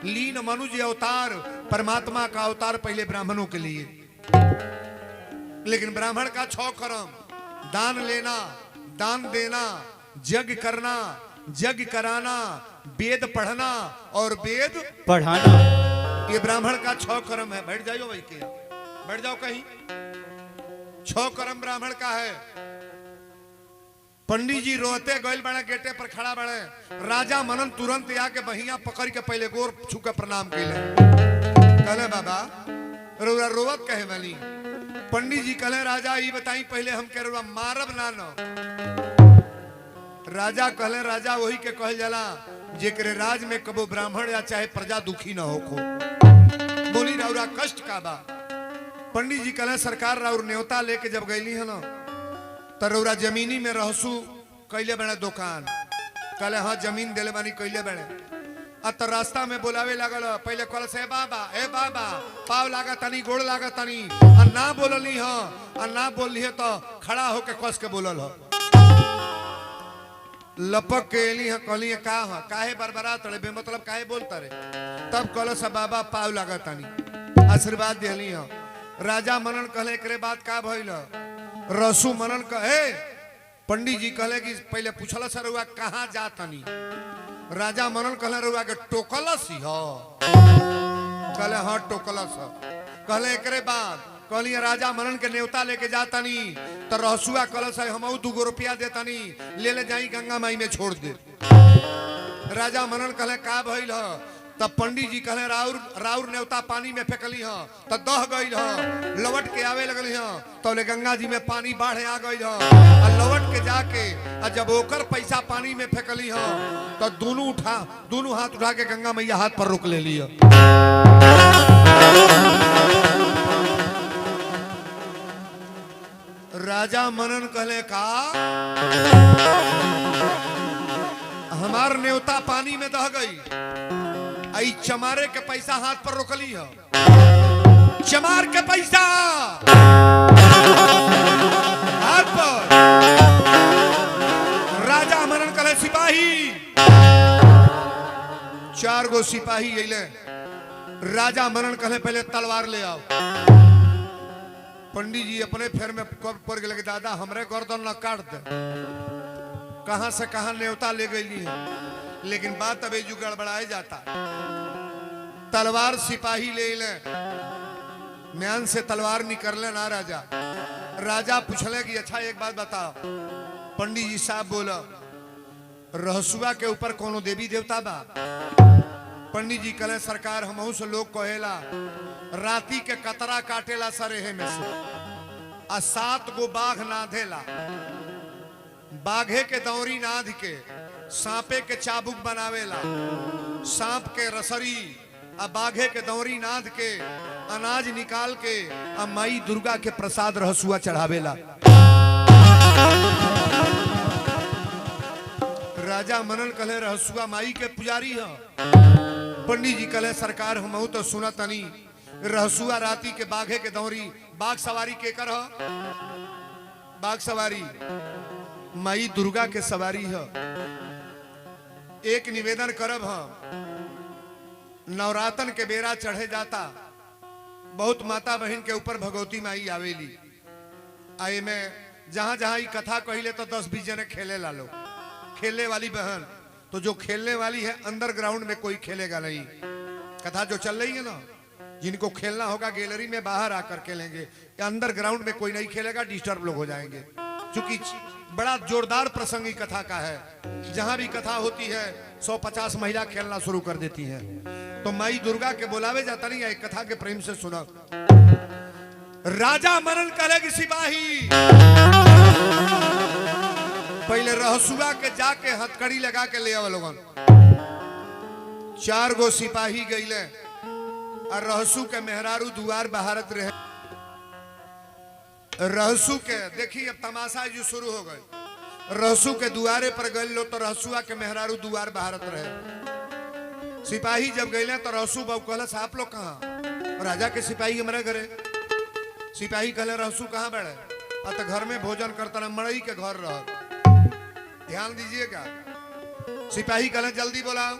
लीन मनुज अवतार, परमात्मा का अवतार पहले ब्राह्मणों के लिए। लेकिन ब्राह्मण का 6 कर्म, दान लेना, दान देना, यज्ञ करना, यज्ञ कराना, वेद पढ़ना और वेद पढ़ाना, ये ब्राह्मण का 6 कर्म है। बैठ जाओ भाई के, बैठ जाओ कहीं। 6 कर्म ब्राह्मण का है। पंडित जी रोते गए बड़े गेटे पर खड़ा बड़े। राजा मनन तुरंत आके बहिया पकड़ के पहले गोर छू के प्रणाम कैले। कहले बाबा रोरा रोवत कहे बनी। पंडित जी कहले राजा ये बताई पहले हम कह रहा मारब ना न। राजा कहले राजा वही के कहल जाला जेकरे राज में कबो ब्राह्मण या चाहे प्रजा दुखी न होखो। बोली राउरा कष्ट का बा। पंडित जी कहले सरकार राउर न्योता लेके जब गईली है ना तो रउरा जमीनी में रहसू कैले बने दुकान। कहले हाँ जमीन दिले बानी कैले बने। तो रास्ता में बुलावे लगल। पहले कहल से बाबा ए बाबा पाव लागा तनी गोड़ लागा तनी। ना बोलली हाँ, ना बोलली है तो खड़ा होके कस के बोलल हो। लपक के एली है कहली है का है काहे बरबरा तड़े बेमतलब काहे बोलता रे। तब कहल से बाबा पाव लागा तनी, आशीर्वाद दिली हो। राजा मनन कहले एकरे बात का भइल। रसू मनन कहे पंडित जी कहले कि पहले पूछल सर रुआ कहाँ जातनी। राजा मनन कहले रुआ के टोकलस हो। कहले हाँ टोकलस। कहले एकरे बाद कहली राजा मनन के न्योता लेके जातनी तो रसुआ कलस है हम 2 रुपया देतनी ले ले जाई गंगा माई में छोड़ दे। राजा मनन कहले का भइल हो। तब पंडित जी कहले राउर न्योता पानी में फेंकली हो तो दह गई हो। लौट के आवे लगली हो तो ले गंगा जी में पानी बाढ़ आ गई हो। और लौट के जाके जब ओकर पैसा पानी में फेंकली हो तो दोनों हाथ उठा के गंगा मैया हाथ पर रोक ले लिया। राजा मनन कहले का हमार न्योता पानी में दह गई। आई चमारे के पैसा हाथ पर रोकली हो। चमार के पैसा हाथ पर। राजा मनन कहले सिपाही। 4 गो सिपाही अइले। राजा मनन कहले पहले तलवार ले आओ। पंडित जी अपने फेर में कब पड़ गए दादा हमरे गर्दन न काट दे। कहां से कहां न्योता ले गई है। लेकिन बात अब जो गड़बड़ाए जाता। तलवार सिपाही ले ले म्यान से तलवार निकलने ना राजा। राजा पूछले कि अच्छा एक बात बताओ। पंडित जी साहब बोला रहसुआ के ऊपर कोनो देवी देवता बा। पंडित जी कहले सरकार हमहू से लोग कहेला राती के कतरा काटेला सरेहे में से आ 7 गो बाघ नाधेला। बाघे के दौरी नाध के सांपे के चाबुक बनावेला। सांप के रसरी आ बाघे के दौरी नाद के आ अनाज निकाल के आ माई दुर्गा के प्रसाद रहसुआ चढ़ावेला। राजा मनन कहे रहसुआ माई के पुजारी है। पंडित जी कहे सरकार हम तो सुना तनी रहसुआ राती के बाघे के दौरी बाघ सवारी के कर बाघ सवारी माई दुर्गा के सवारी है। एक निवेदन करब हम नवरातन के बेरा चढ़े जाता बहुत माता बहन के ऊपर भगवती माई आवेली। आए में जहां जहां ये कथा कहिले तो 10-20 जने खेले ला लो। खेलने वाली बहन तो जो खेलने वाली है अंडरग्राउंड में कोई खेलेगा नहीं। कथा जो चल रही है ना जिनको खेलना होगा गैलरी में बाहर आकर खेलेंगे, अंडरग्राउंड में कोई नहीं खेलेगा, डिस्टर्ब लोग हो जाएंगे। क्योंकि बड़ा जोरदार प्रसंग ही कथा का है। जहां भी कथा होती है 150 महिला खेलना शुरू कर देती हैं। तो माई दुर्गा के बुलावे जाता नहीं है। कथा के प्रेम से सुना। राजा मनन करेगी सिपाही पहले रहसुआ के जाके हथकड़ी लगा के ले आवे लोगन। 4 गो सिपाही गईले और रहसु के मेहरारू दुआर बहारत रहे। रहसु के देखी अब तमाशा जो शुरू हो गए। रहसु के दुआरे पर गए लो तो रहसुआ के मेहरारू दुआर बहारत रहे। सिपाही जब गए तो रहसु बाबू कहलस आप लोग कहाँ? राजा के सिपाही हमारे घरे। सिपाही कहले रहसु कहाँ बैठे? तो घर में भोजन करता रहे, मड़ई के घर रह। ध्यान दीजिएगा। सिपाही कहले जल्दी बोलाओ।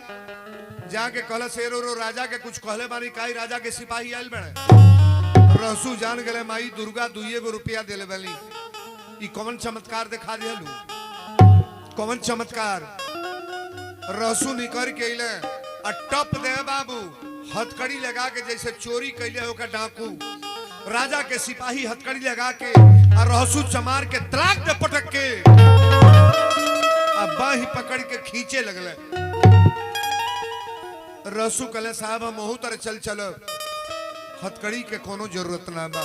जाके कहले शेरो रो राजा के कुछ कहले बानी काई राजा के सिपाही आयल बड़े। रहसु जान गए माई दुर्गा 2 रुपया दिले बली। ई कौन चमत्कार दिखा दिलू? कौन चमत्कार? रहसु निकर के अइले आ टप दे बाबू हथकड़ी लगा के जैसे चोरी कैले होकर डाकू। राजा के सिपाही हथकड़ी लगा के और रहसु चमार के तलाक दे पटक के अब बाही पकड़ के खींचे लगले। रहसु कहले साहब हम ओहू तरह चल चलो, हथकड़ी के कोनो जरूरत ना बा।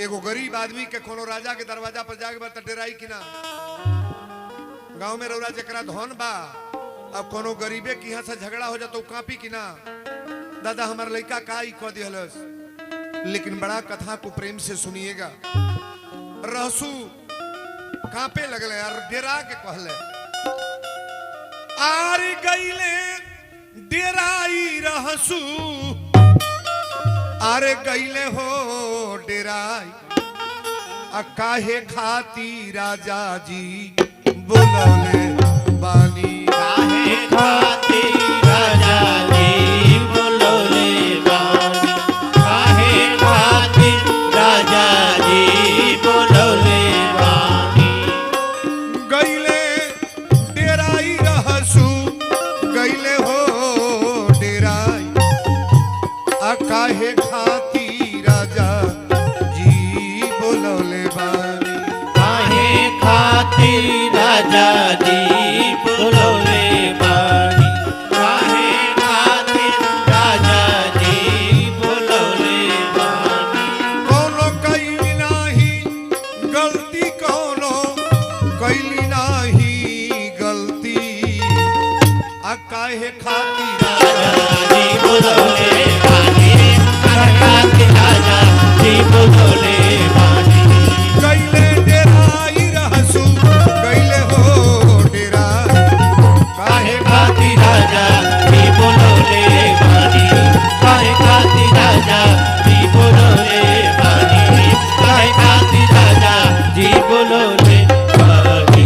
एगो गरीब आदमी के कोनो राजा के दरवाजा पर जाके बता डेराई कि ना? गांव में रौरा जकरा धन बा अब कोनो गरीबे की यहाँ से झगड़ा हो जाता कापी कि ना? दादा हमार लड़का का ही कह दिहलस। लेकिन बड़ा कथा को प्रेम से सुनिएगा। रहसु कांपे लगले यार डेरा के कहले आर गईले डेराई रहसु आरे गईले हो डेराई आ काहे खाती राजा जी बोलौले बानी। काहे खाती राजा जी बोलौले बानी। काहे खाती राजा जी बोलौले बानी। गईले डेराई रहसु गईले हो डेराई आ काहे खाती राजा जी बोलौले बानी। काहे खाती राजा जी बोलौले बानी। काहे खाती राजा जी बोलौले बानी। कोनो कैली नाही गलती कोनो कैली नाही गलती आ काहे खाती राजा जी बोलौले बानी। काहे खाती राजा जी बोलौले बानी। गईले डेराई रहसु गईले हो डेरा काहे खाती राजा जी बोलौले बानी। काहे खाती राजा जी बोलौले बानी। काहे खाती राजा जी बोलौले बानी।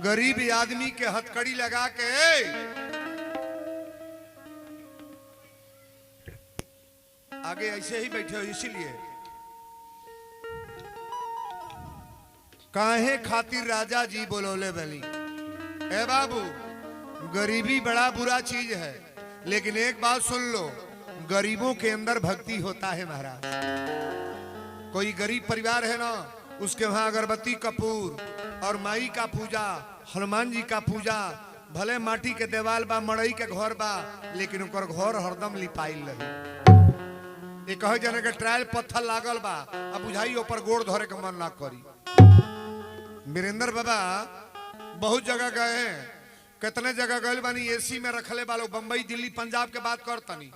गरीब आदमी के हथकड़ी लगा के आगे ऐसे ही बैठे हो इसीलिए काहे खातिर राजा जी बोलौले बली। ए बाबू गरीबी बड़ा बुरा चीज है, लेकिन एक बात सुन लो गरीबों के अंदर भक्ति होता है महाराज। कोई गरीब परिवार है ना उसके वहां अगरबत्ती कपूर और माई का पूजा हनुमान जी का पूजा भले माटी के देवाल बा मड़ई के घर बा लेकिन उनकर घर हरदम लिपाइल रही। ये कहे जाने के ट्रायल पत्थर लागल बा अब बुझाई ऊपर गोड़ धरे के मन ना करी। वीरेंद्र बाबा बहुत जगह गए हैं, कितने जगह गए बानी एसी में रखले बालो। बंबई दिल्ली पंजाब के बात करतनी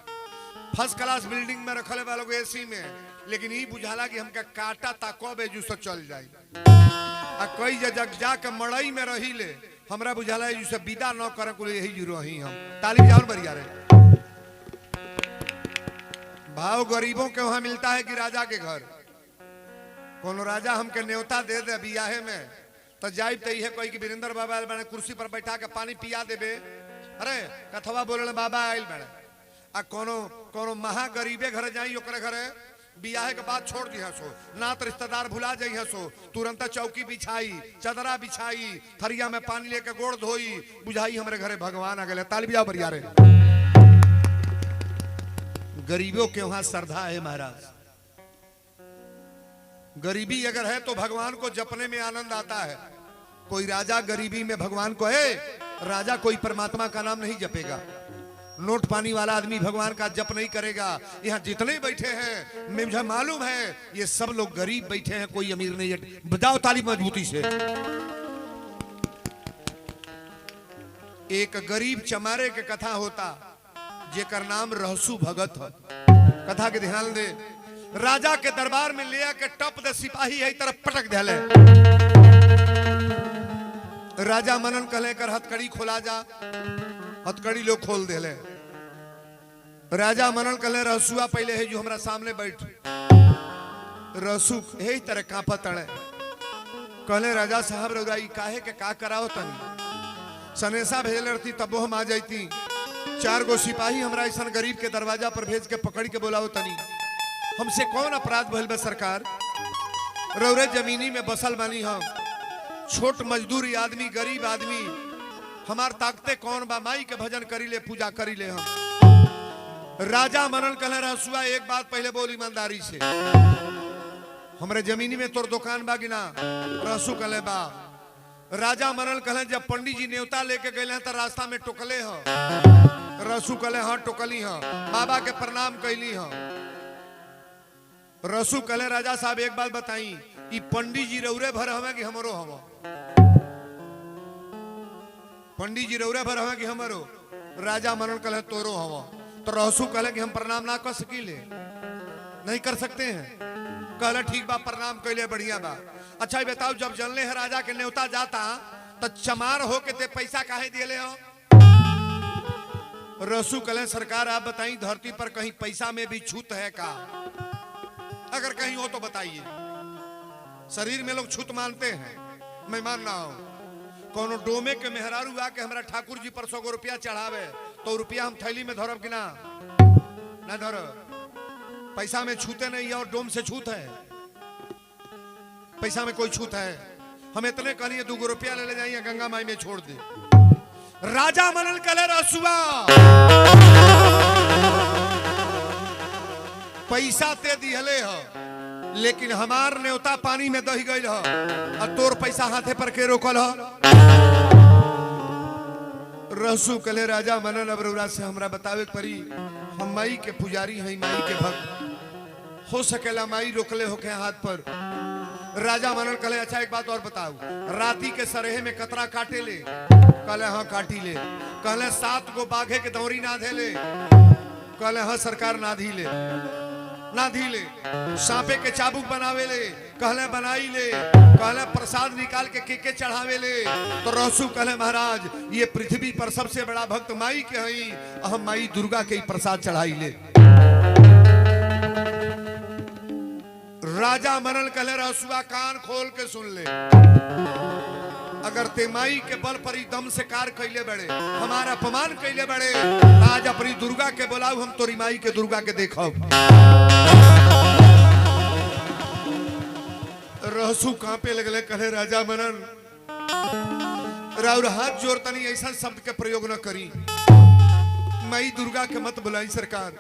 फर्स्ट क्लास बिल्डिंग में रखले वालों को एसी में, लेकिन ई बुझाला कि हमका काटा ताको बेजू से चल जाई। आ कई जगह जाके मड़ई में रही ले, हमरा बुझाला जैसे विदा न करे कुल यही जू रही हम। ताली बजाओ बढ़िया रे। भाव गरीबों के वहां मिलता है कि राजा के घर। कोनो राजा हमके न्योता दे दे बियाहे में तो जाइब तो यह कोई कि वीरेंद्र बाबा आयल बने, कुर्सी पर बैठा के पानी पिया देबे। अरे कथवा बोले बाबा आयल बने। आ कोनो कोनो महा गरीबे घर जाई ओकरे घरे बियाहे के बाद छोड़ दी हसो, ना तो रिश्तेदार भुला जाई हसो, तुरंत चौकी बिछाई, चदरा बिछाई, थरिया में पानी लेके गोड़ धोई, बुझाई हमरे घरे भगवान आ गए। ताली बजाओ बढ़िया रे। गरीबों के वहां श्रद्धा है महाराज। गरीबी अगर है तो भगवान को जपने में आनंद आता है। कोई राजा गरीबी में भगवान को है, राजा कोई परमात्मा का नाम नहीं जपेगा। नोट पानी वाला आदमी भगवान का जप नहीं करेगा। यहाँ जितने बैठे हैं मुझे मालूम है ये सब लोग गरीब बैठे हैं, कोई अमीर नहीं है। बजाओ ताली मजबूती से। एक गरीब चमारे के कथा होता जेकर नाम रहसु भगत है। कथा के ध्यान दे। राजा के दरबार में ले आके टप दे सिपाही है तरफ पटक दिले। राजा मनन कहले कर हथकड़ी खोला जा, हथकड़ी लोग खोल देले। राजा मनन कहले रहसुआ पहले है जो हमरा सामने बैठ। रहसु यही तरह कांपा तड़े। कहले राजा साहब रउराई काहे के का कराओ तनी, सनेसा भेजले रहती तब हम आ जाती। 4 गो सिपाही हमरा ऐसा गरीब के दरवाजा पर भेज के पकड़ के बोलाओ तनी। हमसे कौन अपराध भइल बा सरकार? रउरे जमीनी में बसल बानी हम, छोट मजदूरी आदमी, गरीब आदमी, हमार ताकते कौन बा? माई के भजन करी ले, पूजा करी ले हम। राजा मनन कहले रहसुआ एक बात पहले बोल ईमानदारी से, हमरे जमीनी में तोर दुकान बा कि ना? रहसु कहले बा। राजा मनन कहले जब पंडित जी न्योता लेके गए तो रास्ता में टोकले ह? रहसु कहले हाँ टोकली ह, बाबा के प्रणाम कैली ह। रहसु कहले राजा साहब एक बात बताई, ई पंडित जी रौरे भर हमें कि हमरो हम? पंडित जी रौरे भर हमें कि हमरो? राजा मनन कहले तोरो हम। तो रहसु कहले कि हम प्रणाम ना कर सकीले, नहीं कर सकते हैं। कहले ठीक बा, प्रणाम कैले बढ़िया बा। अच्छा बताओ जब जनले है राजा के न्योता जाता तो चमार हो के ते पैसा काहे दिले हो? रहसु कहले सरकार आप बताई धरती पर कहीं पैसा में भी छूत है का? अगर कहीं हो तो बताइए। शरीर में लोग छूत मानते हैं, मैं मान रहा हूं। कोनो डोमे के मेहरारू आके हमरा ठाकुर जी पर 100 गो रुपया चढ़ावे तो रुपया हम थैली में धरब कि ना? ना धरब। पैसा में छूते नहीं और डोम से छूत है? पैसा में कोई छूत है? हम इतने करिए 2 रुपया ले जाइए गंगा माई में छोड़ दे। राजा मनन कहले रहसुआ पैसा ते दिहले ह, लेकिन हमार न्योता पानी में दही गई ह, और तोर पैसा हाथे पर के रोकल ह? रहसु कहले राजा मनन अब रउरा से हमरा बतावे परी, हम माई के पुजारी हई, माई के भक्त। हो सकेला माई रोकले होके हाथ पर। राजा मनन कहले अच्छा एक बात और बताओ, राती के सरहे में कतरा काटे ले? कहले हाँ काटी ले। कहले 7 गो बाघे के दौरी ना धे ले? कहले हाँ सरकार ना धी ले। ना धी ले। सांपे के चाबुक बनावे ले? कहले बनाई ले। कहले प्रसाद निकाल के चढ़ावे ले? तो रहसु कहले महाराज ये पृथ्वी पर सबसे बड़ा भक्त माई के हई, हम माई दुर्गा के ही प्रसाद चढ़ाई ले। राजा मनन कहले रहसुआ कान खोल के सुन ले, अगर ते माई के बल पर ही दम से कार कैले बड़े, हमारा अपमान कैले बड़े, आज अपनी दुर्गा के बुलाऊ, हम तोरी माई के दुर्गा के देखो। रहसु कांपे लगले। कहे राजा मनन राउर हाथ जोर तनी ऐसा शब्द के प्रयोग न करी, माई दुर्गा के मत बुलाई सरकार,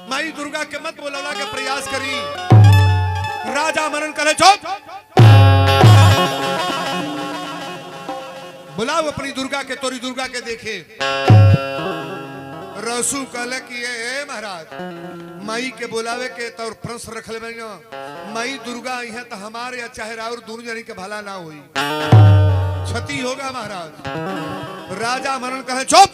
माई दुर्गा के मत बोलौला के प्रयास करी। राजा मनन करे चुप, बुलाओ अपनी दुर्गा के, तोरी दुर्गा के देखे। रहसु कहले कि ए महाराज माई के बुलावे के तो प्रश्न रख ले ना, माई दुर्गा है तो हमारे या चाहे राउर दोनों जनी के भला ना हुई, क्षति होगा महाराज। राजा मनन कहे चुप।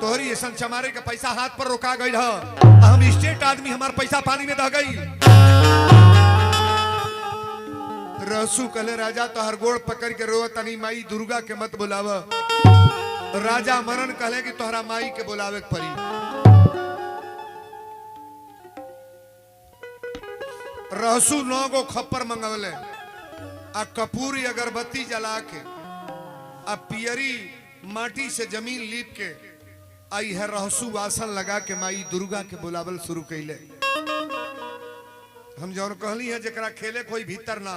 तो तोहरी ऐसा चमारे के पैसा हाथ पर रोका गई है, हम स्टेट आदमी हमार पैसा पानी में दह गई। रहसू कहले राजा तोहर गोड़ पकड़ के रो तनी माई दुर्गा के मत बुलाव। राजा मनन कहले कि तोहरा माई के बुलावे के पड़ी। रहसू 9 गो खप्पर मंगवले आ कपूरी अगरबत्ती जला के आ पियरी माटी से जमीन लीप के आई है रहसू आसन लगा के माई दुर्गा के बुलावल शुरू कैले। हम जौन कहली है जरा खेले कोई भीतर ना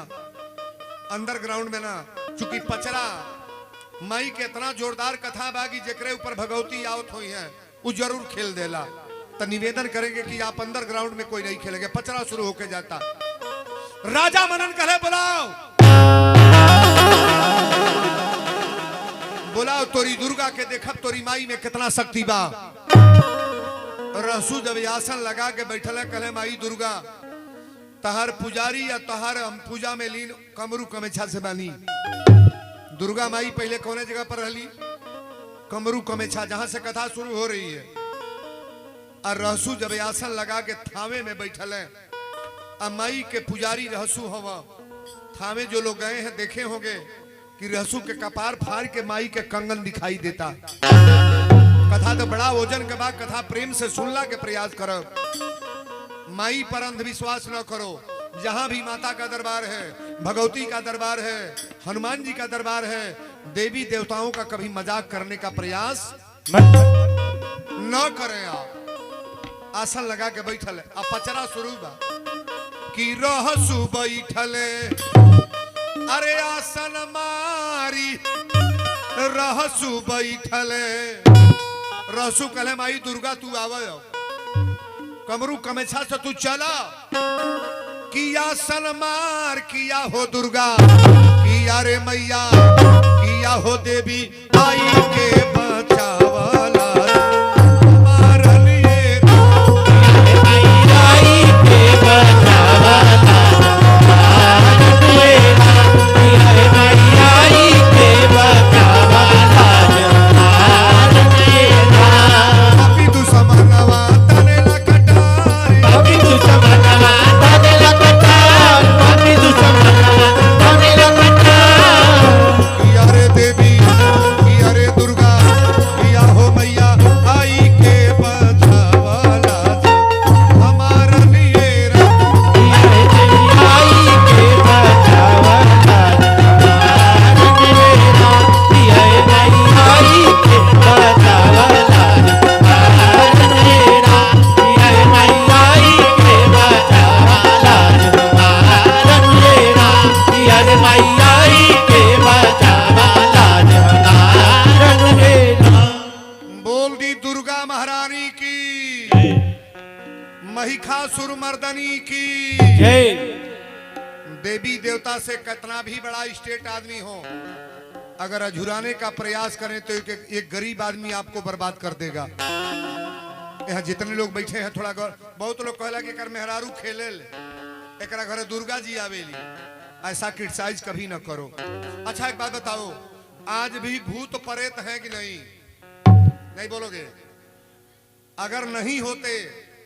अंडरग्राउंड में ना, चूंकि पचरा माई के इतना जोरदार कथा बागी जेकरे ऊपर भगवती आवत हुई है वो जरूर खेल देला। तो निवेदन करेंगे कि आप अंडरग्राउंड में कोई नहीं खेलेंगे, पचरा शुरू होके जाता। राजा मनन कहे बुलाओ बुलाओ तोरी दुर्गा के देखब तोरी माई में कितना शक्ति बा। रहसू जब आसन लगा के बैठल कहे माई दुर्गा तहार पुजारी या तहार हम पूजा में लीन कमरू कमेछा से बानी। दुर्गा माई पहले कौने जगह पर रहली? कमरू कमेछा, जहां से कथा शुरू हो रही है। और रहसू जब आसन लगा के थावे में बैठल है, माई के पुजारी रहसू हवा। थावे जो लोग गए हैं देखे होंगे कि रहसू के कपार फाड़ के माई के कंगन दिखाई देता। कथा तो बड़ा वजन के बाद कथा प्रेम से सुनला के प्रयास करो। माई पर अंधविश्वास न करो। जहां भी माता का दरबार है, भगवती का दरबार है, हनुमान जी का दरबार है, देवी देवताओं का कभी मजाक करने का प्रयास न करें। आप आसन लगा के बैठल है, अब पचरा शुरू बा कि रहसू बैठले अरे आसन मारी रहसू बैठले। रहसू कहले माई दुर्गा तू आवे कमरू कमेछा से तू चला। किया सनमार किया हो दुर्गा किया रे मैया किया हो देवी आई के बचावला हमारे लिए आई के बचावला आई के बचावला अभी तू समनवा तने न कटारी अभी तू समनवा तने न कटारी अभी तू समनवा तने न कटारी किया रे देवी किया रे दुर्गा किया हो मैया आई के बचावला हमारे लिए आई के बचावला आई के बोल दी दुर्गा महारानी की महिषासुर मर्दनी की। देवी देवता से कितना भी बड़ा स्टेट आदमी हो, अगर अझुराने का प्रयास करें तो एक गरीब आदमी आपको बर्बाद कर देगा। यहाँ जितने लोग बैठे हैं थोड़ा बहुत लोग कहला कि कर मेहरारू खेले एकरा घरे दुर्गा जी आवेली, ऐसा क्रिटिसाइज कभी ना करो। अच्छा एक बात बताओ, आज भी भूत प्रेत हैं कि नहीं? नहीं बोलोगे? अगर नहीं होते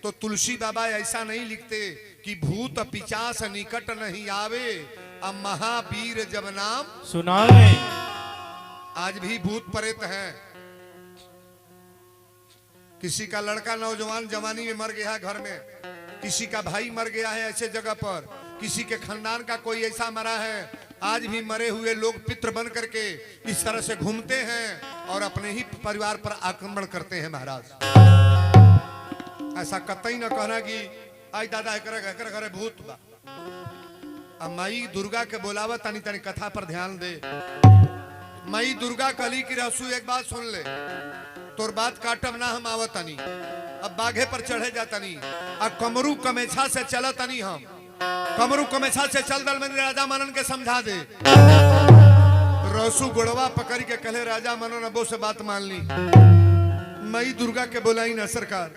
तो तुलसी बाबा ऐसा नहीं लिखते कि भूत पिचास निकट नहीं आवे अब महावीर जब नाम सुनावे। आज भी भूत प्रेत हैं। किसी का लड़का नौजवान जवानी में मर गया है घर में, किसी का भाई मर गया है ऐसे जगह पर, किसी के खानदान का कोई ऐसा मरा है, आज भी मरे हुए लोग पितृ बन करके इस तरह से घूमते हैं और अपने ही परिवार पर आक्रमण करते हैं। महाराज ऐसा कतई न कहना कि आई दादा करे घरे भूत बा। अब माई दुर्गा के बोलावा तनी तनी कथा पर ध्यान दे। माई दुर्गा कली की रहसू एक बात सुन ले, तोर बात काटब ना हम आवतनी, अब बाघे पर चढ़े जातनी, अब कमरू कमेछा से चलतनी, हम कमरू कमेछा से चल दल में राजा मनन के समझा दे। रहसू गोड़वा पकड़ के कहे राजा मनन अबो से बात मान ली, माई दुर्गा के बोलाई ना सरकार,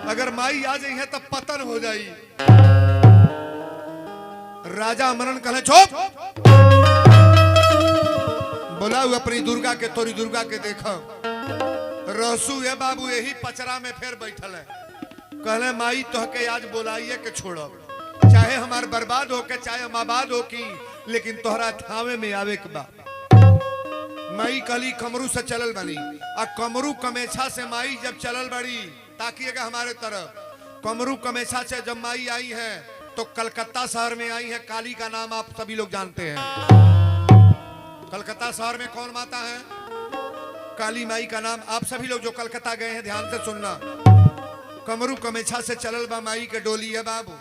अगर माई आ जाई है तब पतन हो जाई। राजा मनन कहे चुप, बोलाऊ अपनी दुर्गा के, तोरी दुर्गा के देखो। रसू है बाबू यही पचरा में फिर बैठल है। कहले माई तो के आज बोलाइए के छोड़ो, चाहे हमार बर्बाद हो के चाहे हम आबाद हो की, लेकिन तोहरा थावे में आवे के बा। माई कहली कमरू से चलल बनी, आ कमरू कमेछा से माई जब चलल बड़ी ताकिएगा हमारे तरफ। कमरू कमेछा से जब माई आई है तो कलकत्ता शहर में आई है। काली का नाम आप सभी लोग जानते हैं। कलकत्ता शहर में कौन माता है? काली माई का नाम। आप सभी लोग जो कलकत्ता गए हैं ध्यान से सुनना। कमरू कमेछा से चलल बा माई के डोली है बाबू।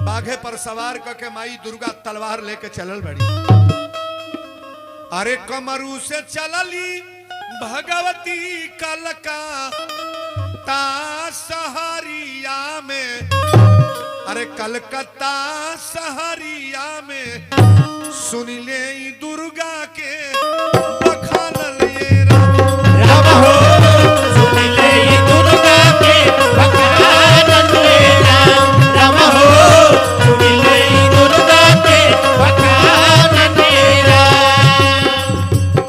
बाघे पर सवार करके माई दुर्गा तलवार लेके चलल बड़ी। अरे कमरू से चलली भगवती कलकत्ता शहरिया में, अरे कलकत्ता शहरिया में सुन ले दुर्गा के बखानल ये राम हो, सुन ले दुर्गा के बखानल ये राम हो, सुन ले दुर्गा के बखानल ये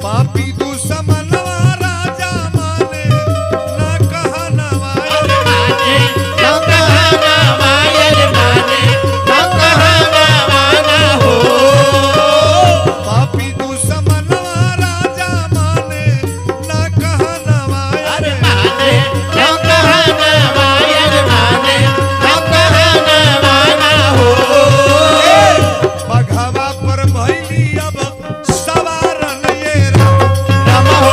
पापी दुश्मनवा राजा माने ना कहनवा माने ना कहनवा माने ना कहनवा ना हो। पापी दुश्मनवा राजा माने ना कहनवा माने ना कहनवा माने ना कहनवा ना हो। बघवा पर भैली अब सवारन ये राम हो,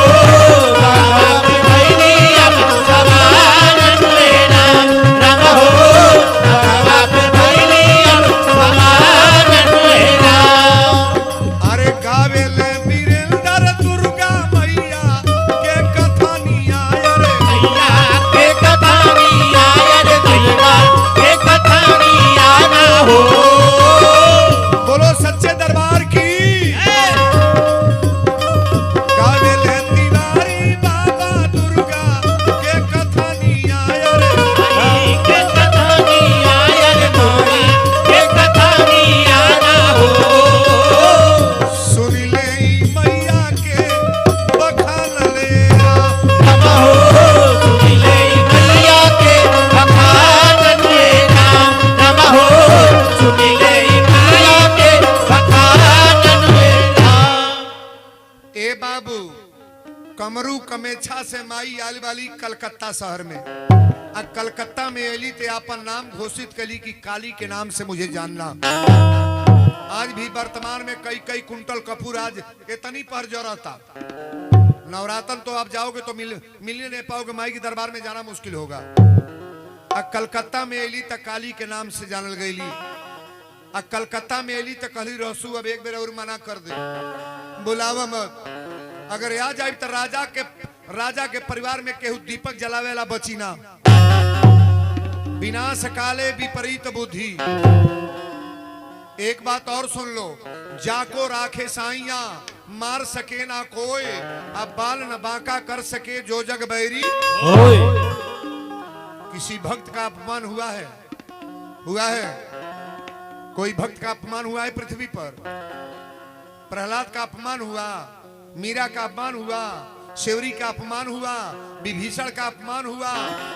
बाप भैली अब सवारन ये राम हो, बाप भैली अब सवारन ये अरे गावेले वीरेंद्र दुर्गा मैया के कथानिया रे मैया के कथानिया रे दुर्गा के कथानिया ना हो। बोलो सच्चे दरबार की। गावेले तिवारी बाबा दुर्गा के कथानिया रे के कथानिया रे मोरी के कथानिया ना हो। सुन ले मैया के बखानले राम हो, सुन ले मैया के बखानन ये राम हो, सुन ले मैया के बखानन ये ए बाबू कमरू कमेछा से माई आल वाली कलकत्ता शहर में। आ कलकत्ता में एली ते अपन नाम घोषित कली कि काली के नाम से मुझे जानना। आज भी वर्तमान में कई कई कुंटल कपूर आज इतनी पर जरूरत। नवरात्र तो आप जाओगे तो मिलने नहीं पाओगे, माई के दरबार में जाना मुश्किल होगा। आ कलकत्ता में एली तक काली के नाम से जानल गईली। आ कलकत्ता में एली तक कहली रहसू अब एक बेर और मना कर दे, बुलावा मत। अगर आ जाए तो राजा के परिवार में केहू दीपक जलावेला बची ना। विनाश काले विपरीत बुद्धि। एक बात और सुन लो, जाको राखे साइया मार सके ना कोई, अब बाल न बांका कर सके जो जग बैरी। होय। किसी भक्त का अपमान हुआ है? कोई भक्त का अपमान हुआ है पृथ्वी पर? प्रहलाद का अपमान हुआ, मीरा का अपमान हुआ, शेवरी का अपमान हुआ, विभीषण का अपमान हुआ,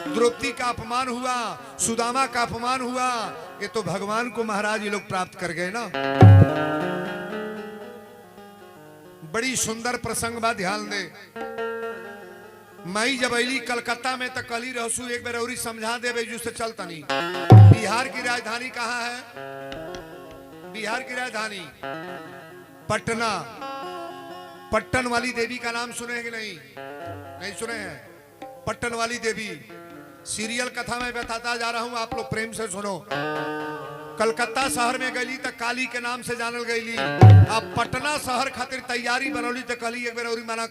द्रौपदी का अपमान हुआ, सुदामा का अपमान हुआ। ये तो भगवान को महाराज ये लोग प्राप्त कर गए ना। बड़ी सुंदर प्रसंग बा, ध्यान दे। माई जब अली कलकत्ता में तो कली रहसू एक बार और समझा दे बेजू से चलता नहीं। बिहार की राजधानी कहाँ है? बिहार की राजधानी पटना। पट्टन वाली देवी का नाम सुने हैं कि नहीं? नहीं सुने हैं? पट्टन वाली देवी सीरियल कथा में बताता जा रहा हूं, आप लोग प्रेम से सुनो। कलकत्ता शहर में गईली तो काली के नाम से जानल गईली। अब पटना शहर खातिर तैयारी बनौली तो कहली एक बार और मना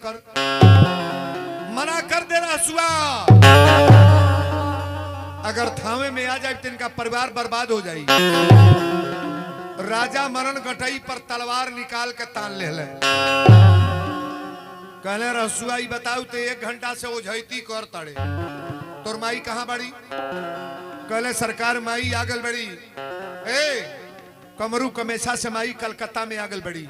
कर दे रहा। अगर थावे में आ जाए तो इनका परिवार बर्बाद हो जाए। राजा मरण गटई पर तलवार निकाल के तान ले। कहले रसुआई बताऊ तो 1 घंटा से ओझैती कर तड़े। तोर माई कहाँ बड़ी? कहले सरकार माई आगल बड़ी। कमरू कमेछा से माई कलकत्ता में आगल बड़ी।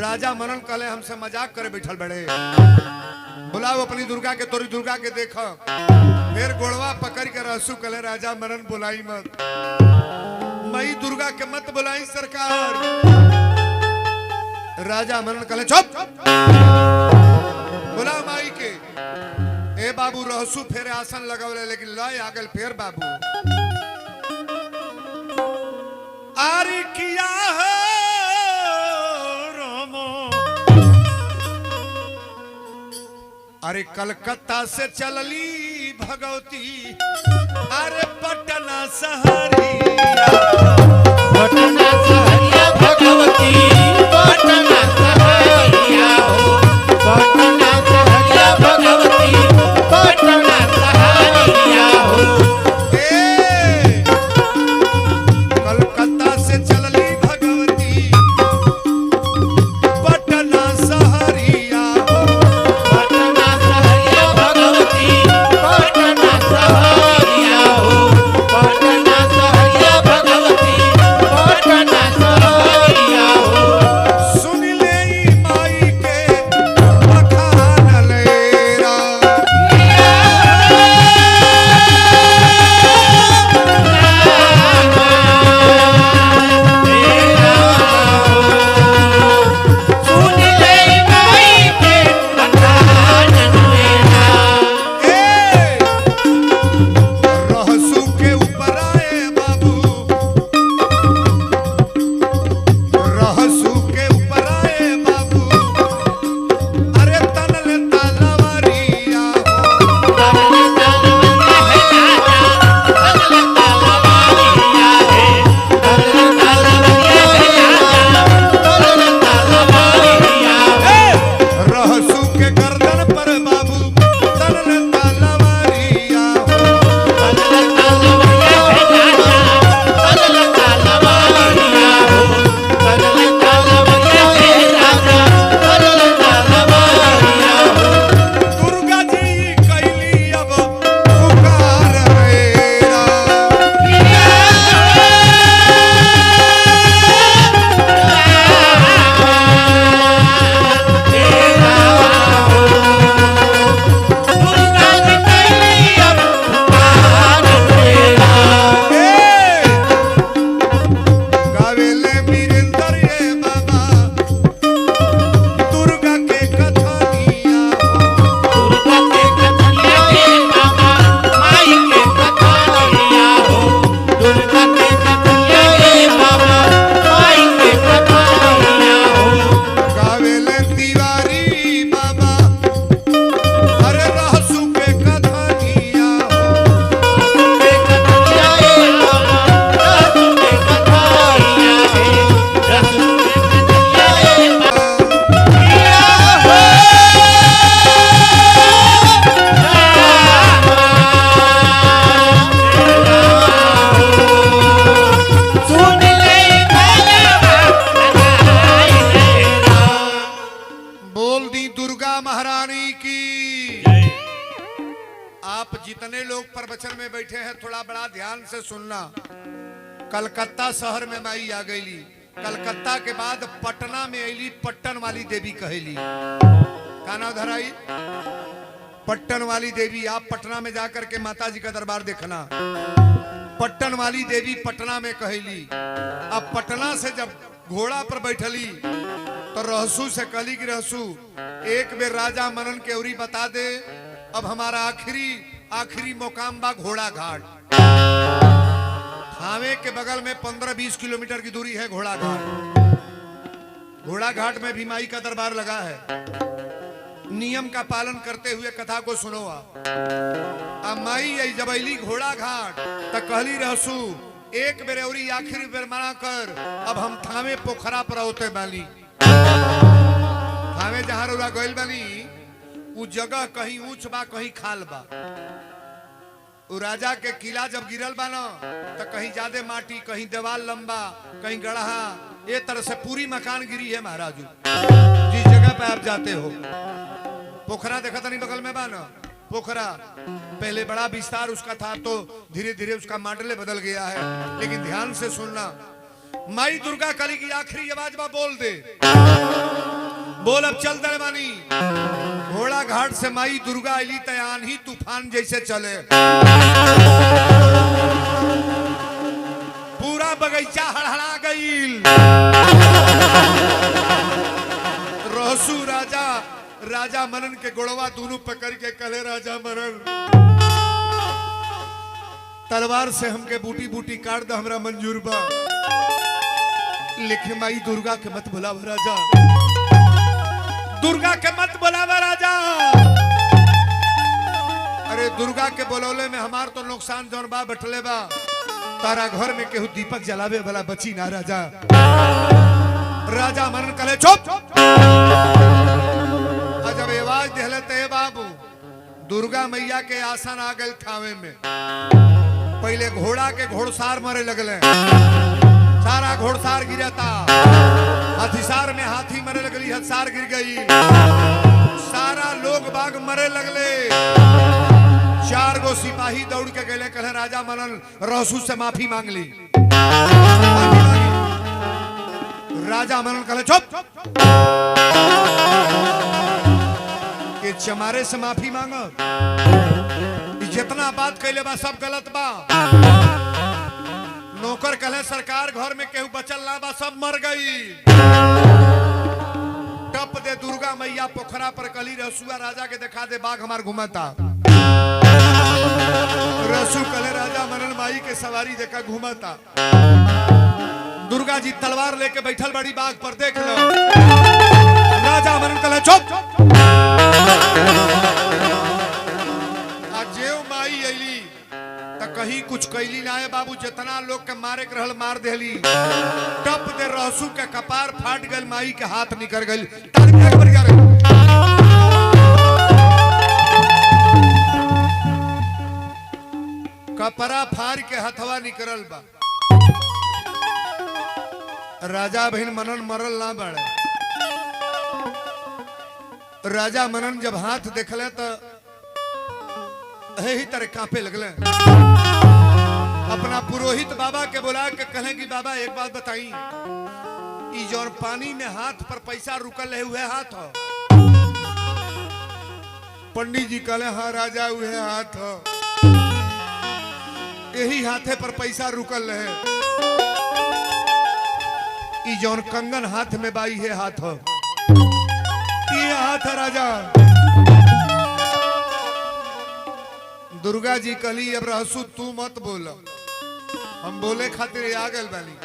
राजा मनन कहले हमसे मजाक करे बैठल बड़े। बुलाओ अपनी दुर्गा के, तोरी दुर्गा के देखो। फिर गोड़वा पकड़ के रहसू कले राजा मनन बुलाई मत, मई दुर्गा के मत बुलाई सरकार। राजा मनन कले चुप, बुला माई के। ए बाबू रहसू फेर आसन लगौले, लेकिन लय आ गल फेर बाबू। आरी किया है रामो, अरे कलकत्ता से चलली भगवती, अरे पटना सहरिया, पटना सहरिया भगवती, पटना सहरिया हो, पटना सहरिया भगवती, पटना सहरिया हो। कलकत्ता से चलली भगवती, पटना सहरिया हो, पटना सहरिया भगवती, पटना सहरिया हो, पटना सहरिया भगवती, पटना सहरिया हो। सुन ले माई के बखान लेरा, सुन ले माई के बखान मेरा, रहसू के ऊपर आए बाबू, रहसू के ऊपर आए बाबू, अरे तनले तलवारिया हो, तगले तलवरिया है राजा, तगले तलवरिया है राजा, तगले तलवरिया है। रहसू के गर्दन पर बाबू तनले तलवारिया हो, तगले तलवरिया है राजा, तगले तलवरिया हो, तगले तलवरिया है राजा, तगले तलवरिया हो। दुर्गा जी कैली अब पुकार रेरा, गावेले वीरेंद्र ये बाबा दुर्गा के कथानिया हो, गावेले तिवारी बाबा, अरे रहसू के कथानिया हो, बोल दी दुर्गा महारानी की। आप जितने लोग प्रवचन में बैठे हैं थोड़ा बड़ा ध्यान से सुनना। कलकत्ता शहर में माई आ गईली, कलकत्ता के बाद पटना में अली, पट्टन वाली देवी कहेली। का नाम धराई? पट्टन वाली देवी। आप पटना में जाकर के माता जी का दरबार देखना, पट्टन वाली देवी पटना में कहेली। अब पटना से जब घोड़ा पर बैठली तो रहसू से कहली कि रहसू एक बेर राजा मनन के उरी बता दे, अब हमारा आखिरी मुकाम बा घोड़ा घाट। थावे के बगल में 15-20 किलोमीटर की दूरी है घोड़ा घाट। घोड़ा घाट में भी माई का दरबार लगा है। नियम का पालन करते हुए कथा को सुनो। अब माई आई जब अली घोड़ा घाट तक कहली रहसू एक बेर औरी आखिरी बेर मना कर, अब हम थावे पोखरा पर होते बानी। थावे जहां रउरा गइल बानी उ जगह कहीं ऊंच बा कहीं खाल बा। उ राजा के किला जब गिरल बा न तो कहीं ज्यादा माटी, कहीं दीवार लंबा, कहीं गढ़हा, ये तरह से पूरी मकान गिरी है महाराजू। जिस जगह पे आप जाते हो पोखरा देखा था नहीं बगल में बा न, पोखरा पहले बड़ा विस्तार उसका था, तो धीरे धीरे उसका मॉडल बदल गया है। लेकिन ध्यान से सुनना, माई दुर्गा काली की आखिरी आवाज बा बोल दे, बोल अब चल दे बानी। घोड़ा घाट से माई दुर्गा अली तयान ही तूफान जैसे चले। पूरा बगीचा हड़हड़ा गईल। रहसू राजा मनन के गोड़वा दोनों पकड़ के कले राजा मनन तलवार से हमके बूटी बूटी काट दो, हमरा मंजूर बा, लेकिन माई दुर्गा के मत बुलावा राजा, दुर्गा के मत बुलावा राजा। अरे दुर्गा के बोलौले में हमार तो नुकसान जौन बा बटले बा, तारा घर में केहू दीपक जलावे वाला बची ना राजा। राजा मनन कले चुप। जब आवाज दिहले ते बाबू दुर्गा मैया के आसन आ गए ठावे में। पहले घोड़ा के घोड़सार मरे लगले, सारा घोड़सार गिरता। हाथीसार में हाथी मरे लगली, हथसार गिर गई, सारा लोग बाग मरे लगले। 4 गो सिपाही दौड़ के गए, कहे राजा मनन रहसू से माफी मांग ली। राजा मनन कहे चुप, कि चमारे से माफी मांगो, जितना बात कैले बा सब गलत बा। नौकर कहे सरकार घर में केहू बचल ना बा, सब मर गई। टप दे दुर्गा मैया पोखरा पर कली रसुआ राजा के दिखा दे बाघ हमार घुमाता। रसू कले राजा मनन माई के सवारी देखा घुमाता। दुर्गा जी तलवार लेके बैठल बड़ी बाघ पर देख लो। राजा मनन कले चुप। जेव माई अली त कहीं कुछ कैली ना है बाबू, जितना लोग के मारे के रहल मार देली। टप दे रहसू के कपार फाट गल, माई के हाथ निकल गई। कपड़ा फाड़ के हथवा निकलल बा। राजा बहन मनन मरल ना बड़े। राजा मनन जब हाथ देखले तो ही तरह कांपे लगले। अपना पुरोहित बाबा के बुला के कहे कि बाबा एक बात बताई, ई जौन पानी में हाथ पर पैसा रुकल है हुए हाथ हो? पंडित जी कहले हाँ राजा हुए हाथ हो, यही हाथे पर पैसा रुकल है। ई जौन कंगन हाथ में बाई है हाथ हो, ये हाथ है राजा। दुर्गा जी कहली अब रहसू तू मत बोल, हम बोले खातिर आ गए बानी।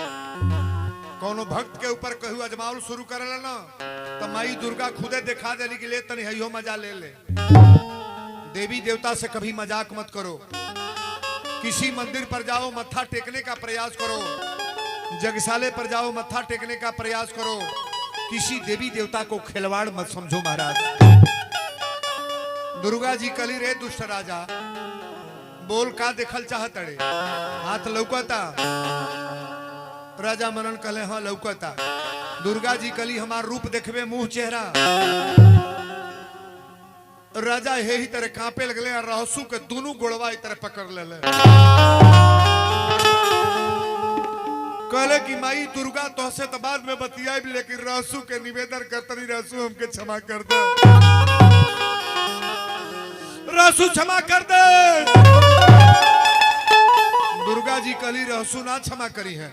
कोनो भक्त के ऊपर कहू अजमावल शुरू करेला ना तो माई दुर्गा खुदे दिखा देली कि ले तनी हइयो मजा ले ले। देवी देवता से कभी मजाक मत करो। किसी मंदिर पर जाओ मत्था टेकने का प्रयास करो, जगशाले पर जाओ मत्था टेकने का प्रयास करो। किसी देवी देवता को खिलवाड़ मत समझो महाराज। दुर्गा जी कली रे दुष्ट राजा बोल का देखल चाहत अड़े, हाथ लौकता? राजा मनन कहले हाँ लौकता। दुर्गा जी कली हमार रूप देखबे मुंह चेहरा। राजा यही तरह कांपे लगले और रहसू के दोनों गोड़वा इस तरह पकड़ ले। कहले कि माई दुर्गा तो से तो बाद में बतियाई, लेकिन रहसू के निवेदन करतनी रहसू हमके क्षमा कर दे, रहसू क्षमा कर दे। दुर्गा जी कहली रहसू ना क्षमा करी है।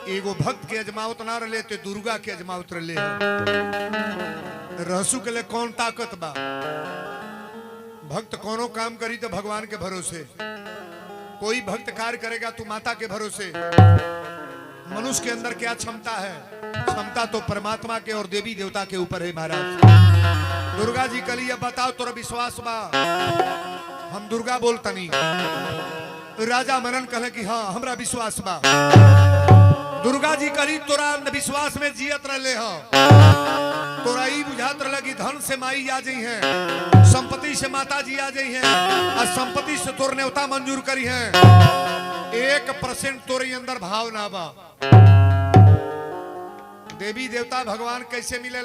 एगो भक्त के अजमावत ना रले ते दुर्गा के अजमावत रले। रहसू के लिए कौन ताकत बा? भक्त कोनो काम करी तो भगवान के भरोसे, कोई भक्त कार्य करेगा तो माता के भरोसे। मनुष्य के अंदर क्या क्षमता है? क्षमता तो परमात्मा के और देवी देवता के ऊपर है महाराज। दुर्गा जी कली अब बताओ तोरा विश्वास बा? हम दुर्गा बोलतनी। राजा मनन कहे कि हाँ हमरा विश्वास बा। दुर्गा जी कली तोरा विश्वास में जियत रहे हो, तोरा ई बुझात रहे कि धन से माई आ जाई है, संपत्ति से माता जी आ जाई है, और संपत्ति से तोर न्योता मंजूर करी है। 1% तोरे अंदर भाव ना बा। देवी देवता भगवान कैसे मिले?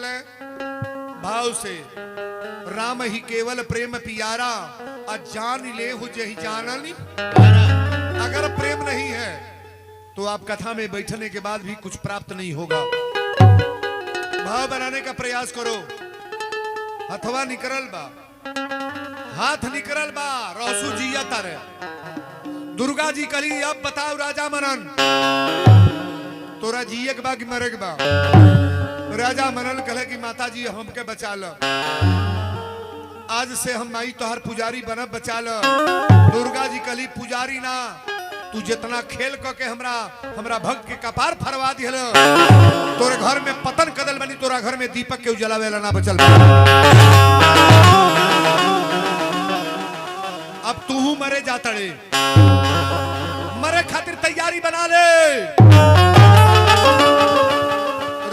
भाव से। राम ही केवल प्रेम पियारा, जान ले हो जही जाननी। अगर प्रेम नहीं है तो आप कथा में बैठने के बाद भी कुछ प्राप्त नहीं होगा। भाव बनाने का प्रयास करो। हथवा निकरल बा, हाथ निकरल बा, रहसू जिया तारे। दुर्गा जी कली अब बताओ राजा मनन तोरा जिए के बा कि मरे के बा? राजा मनन कहे कि माता जी हमके बचा लो, आज से हम माई तोहर पुजारी बनब, बचा लो। दुर्गा जी कली पुजारी ना, तू जितना खेल के हमरा भक्त के कपार फरवा दिहल, तोरे घर में पतन कदल बनी, तोरा घर में दीपक के उजलावेला ना बचल। अब तू मरे जातड़े, मरे खातिर तैयारी बना ले।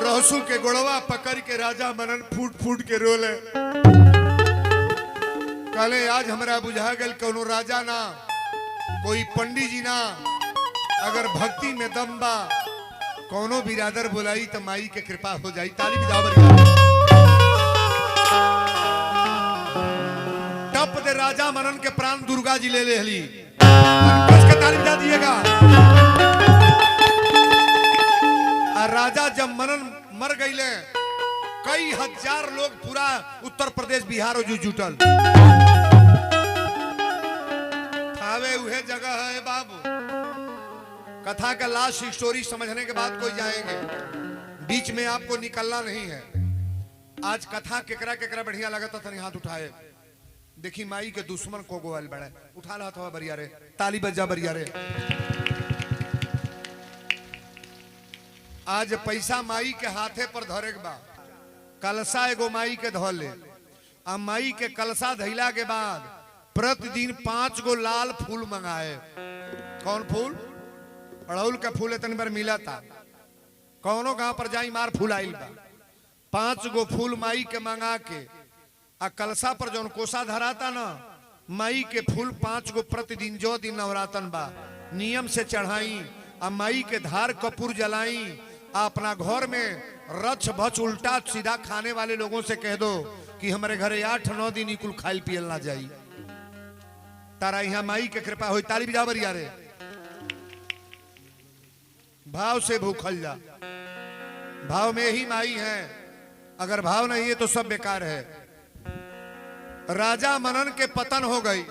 रहसू के गोड़वा पकड़ के राजा मनन फूट फूट के रोले। कहले आज हमरा बुझा गल कोनो राजा ना, कोई पंडित जी ना, अगर भक्ति में दम बा कोनो बिरादर बुलाई तो माई के कृपा हो जाई। ताली बजाओ बढ़िया। टप दे राजा मनन के प्राण दुर्गा जी ले हली। के ताली बजा दिएगा। राजा जब मनन मर गईले, कई हजार लोग पूरा उत्तर प्रदेश बिहार जो जुटल। थावे उहे जगह है बाबू। कथा का लास्ट स्टोरी समझने के बाद कोई जाएंगे, बीच में आपको निकलना नहीं है। आज कथा केकरा केकरा बढ़िया लगता था, हाथ उठाए। देखी माई के दुश्मन को गोयल बड़े उठा ला था बरिया रे, ताली बजा बरिया रे। आज पैसा माई के हाथे पर धरे के बा, कलसा एगो माई के धो ले। आ माई के कलसा धैला के बाद प्रतिदिन 5 गो लाल फूल मंगाए। कौन फूल? अड़हुल का फूल इतनी बार मिला था, कौनो गांव पर जाई मार फूल आइल बा। 5 गो फूल माई के मंगा के आ कलसा पर जौन कोसा धराता ना, माई के फूल 5 गो प्रतिदिन जो दिन नवरातन बा नियम से चढ़ाई। आ माई के धार कपूर जलाई। अपना घर में रच भच उल्टा सीधा खाने वाले लोगों से कह दो कि हमारे घरे 8-9 दिन कुल खाइल पियल ना जाई, तारा यहाँ माई के कृपा हो। ताली बजा बरिया रे। भाव से भूखल जा, भाव में ही माई है, अगर भाव नहीं है तो सब बेकार है। राजा मनन के पतन हो गई।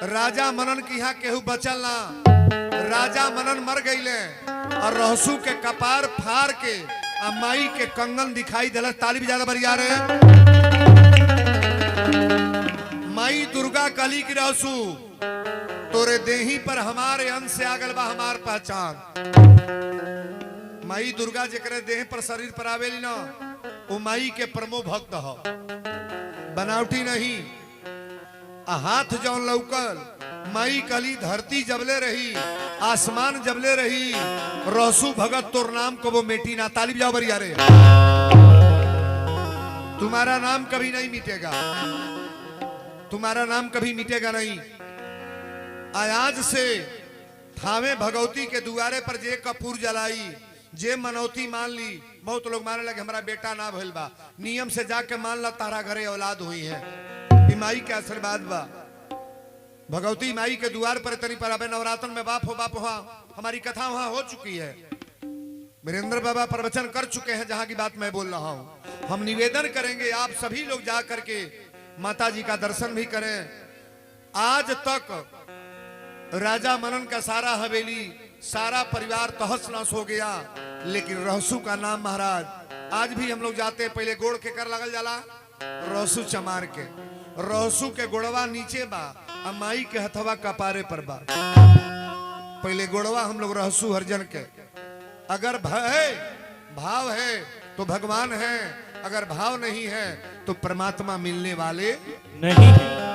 राजा मनन की यहाँ केहू बचल ना, राजा मनन मर गईले और रहसू के कपार फाड़ के आ माई के कंगन दिखाई दिला। ताली भी ज्यादा बरिया रे। माई दुर्गा कली की रहसू तोरे देही पर हमारे अंश से आगल बा हमार पहचान। माई दुर्गा जेकरे देह पर शरीर पर आवेली ना, वो माई के परमो भक्त हो, बनावटी नहीं। हाथ जौन लौकल माई कली धरती जबले रही, आसमान जबले रही, रहसू भगत तोर नाम को वो मेटी ना। ताली बजाओ बरिया रे। तुम्हारा नाम कभी नहीं मिटेगा, तुम्हारा नाम कभी मिटेगा नहीं। आज से थावे भगवती के दुआरे पर जे कपूर जलाई, जे मनौती मान ली। बहुत लोग माने लगे हमारा बेटा ना भइल बा, नियम से जाके मान ला तारा घरे औलाद हुई है। माई के आशीर्वाद बा। भगवती माई के द्वार पर इतनी पर अबे नवरात्र में बाप हो हमारी कथा वहां हो चुकी है। वीरेंद्र बाबा प्रवचन कर चुके हैं, जहां की बात मैं बोल रहा हूं। हम निवेदन करेंगे आप सभी लोग जा करके माता जी का दर्शन भी करें। आज तक राजा मनन का सारा हवेली, सारा परिवार तहस नहस हो गया, लेकिन रहसू का नाम महाराज आज भी हम लोग जाते। पहले गोड़ के कर लगल जाला, रहसू चमार के, रहसू के गोड़वा नीचे बा, माई के हथवा कपारे पर बा। पहले गोड़वा हम लोग रहसू हरजन के। अगर भाव है तो भगवान है, अगर भाव नहीं है तो परमात्मा मिलने वाले नहीं है।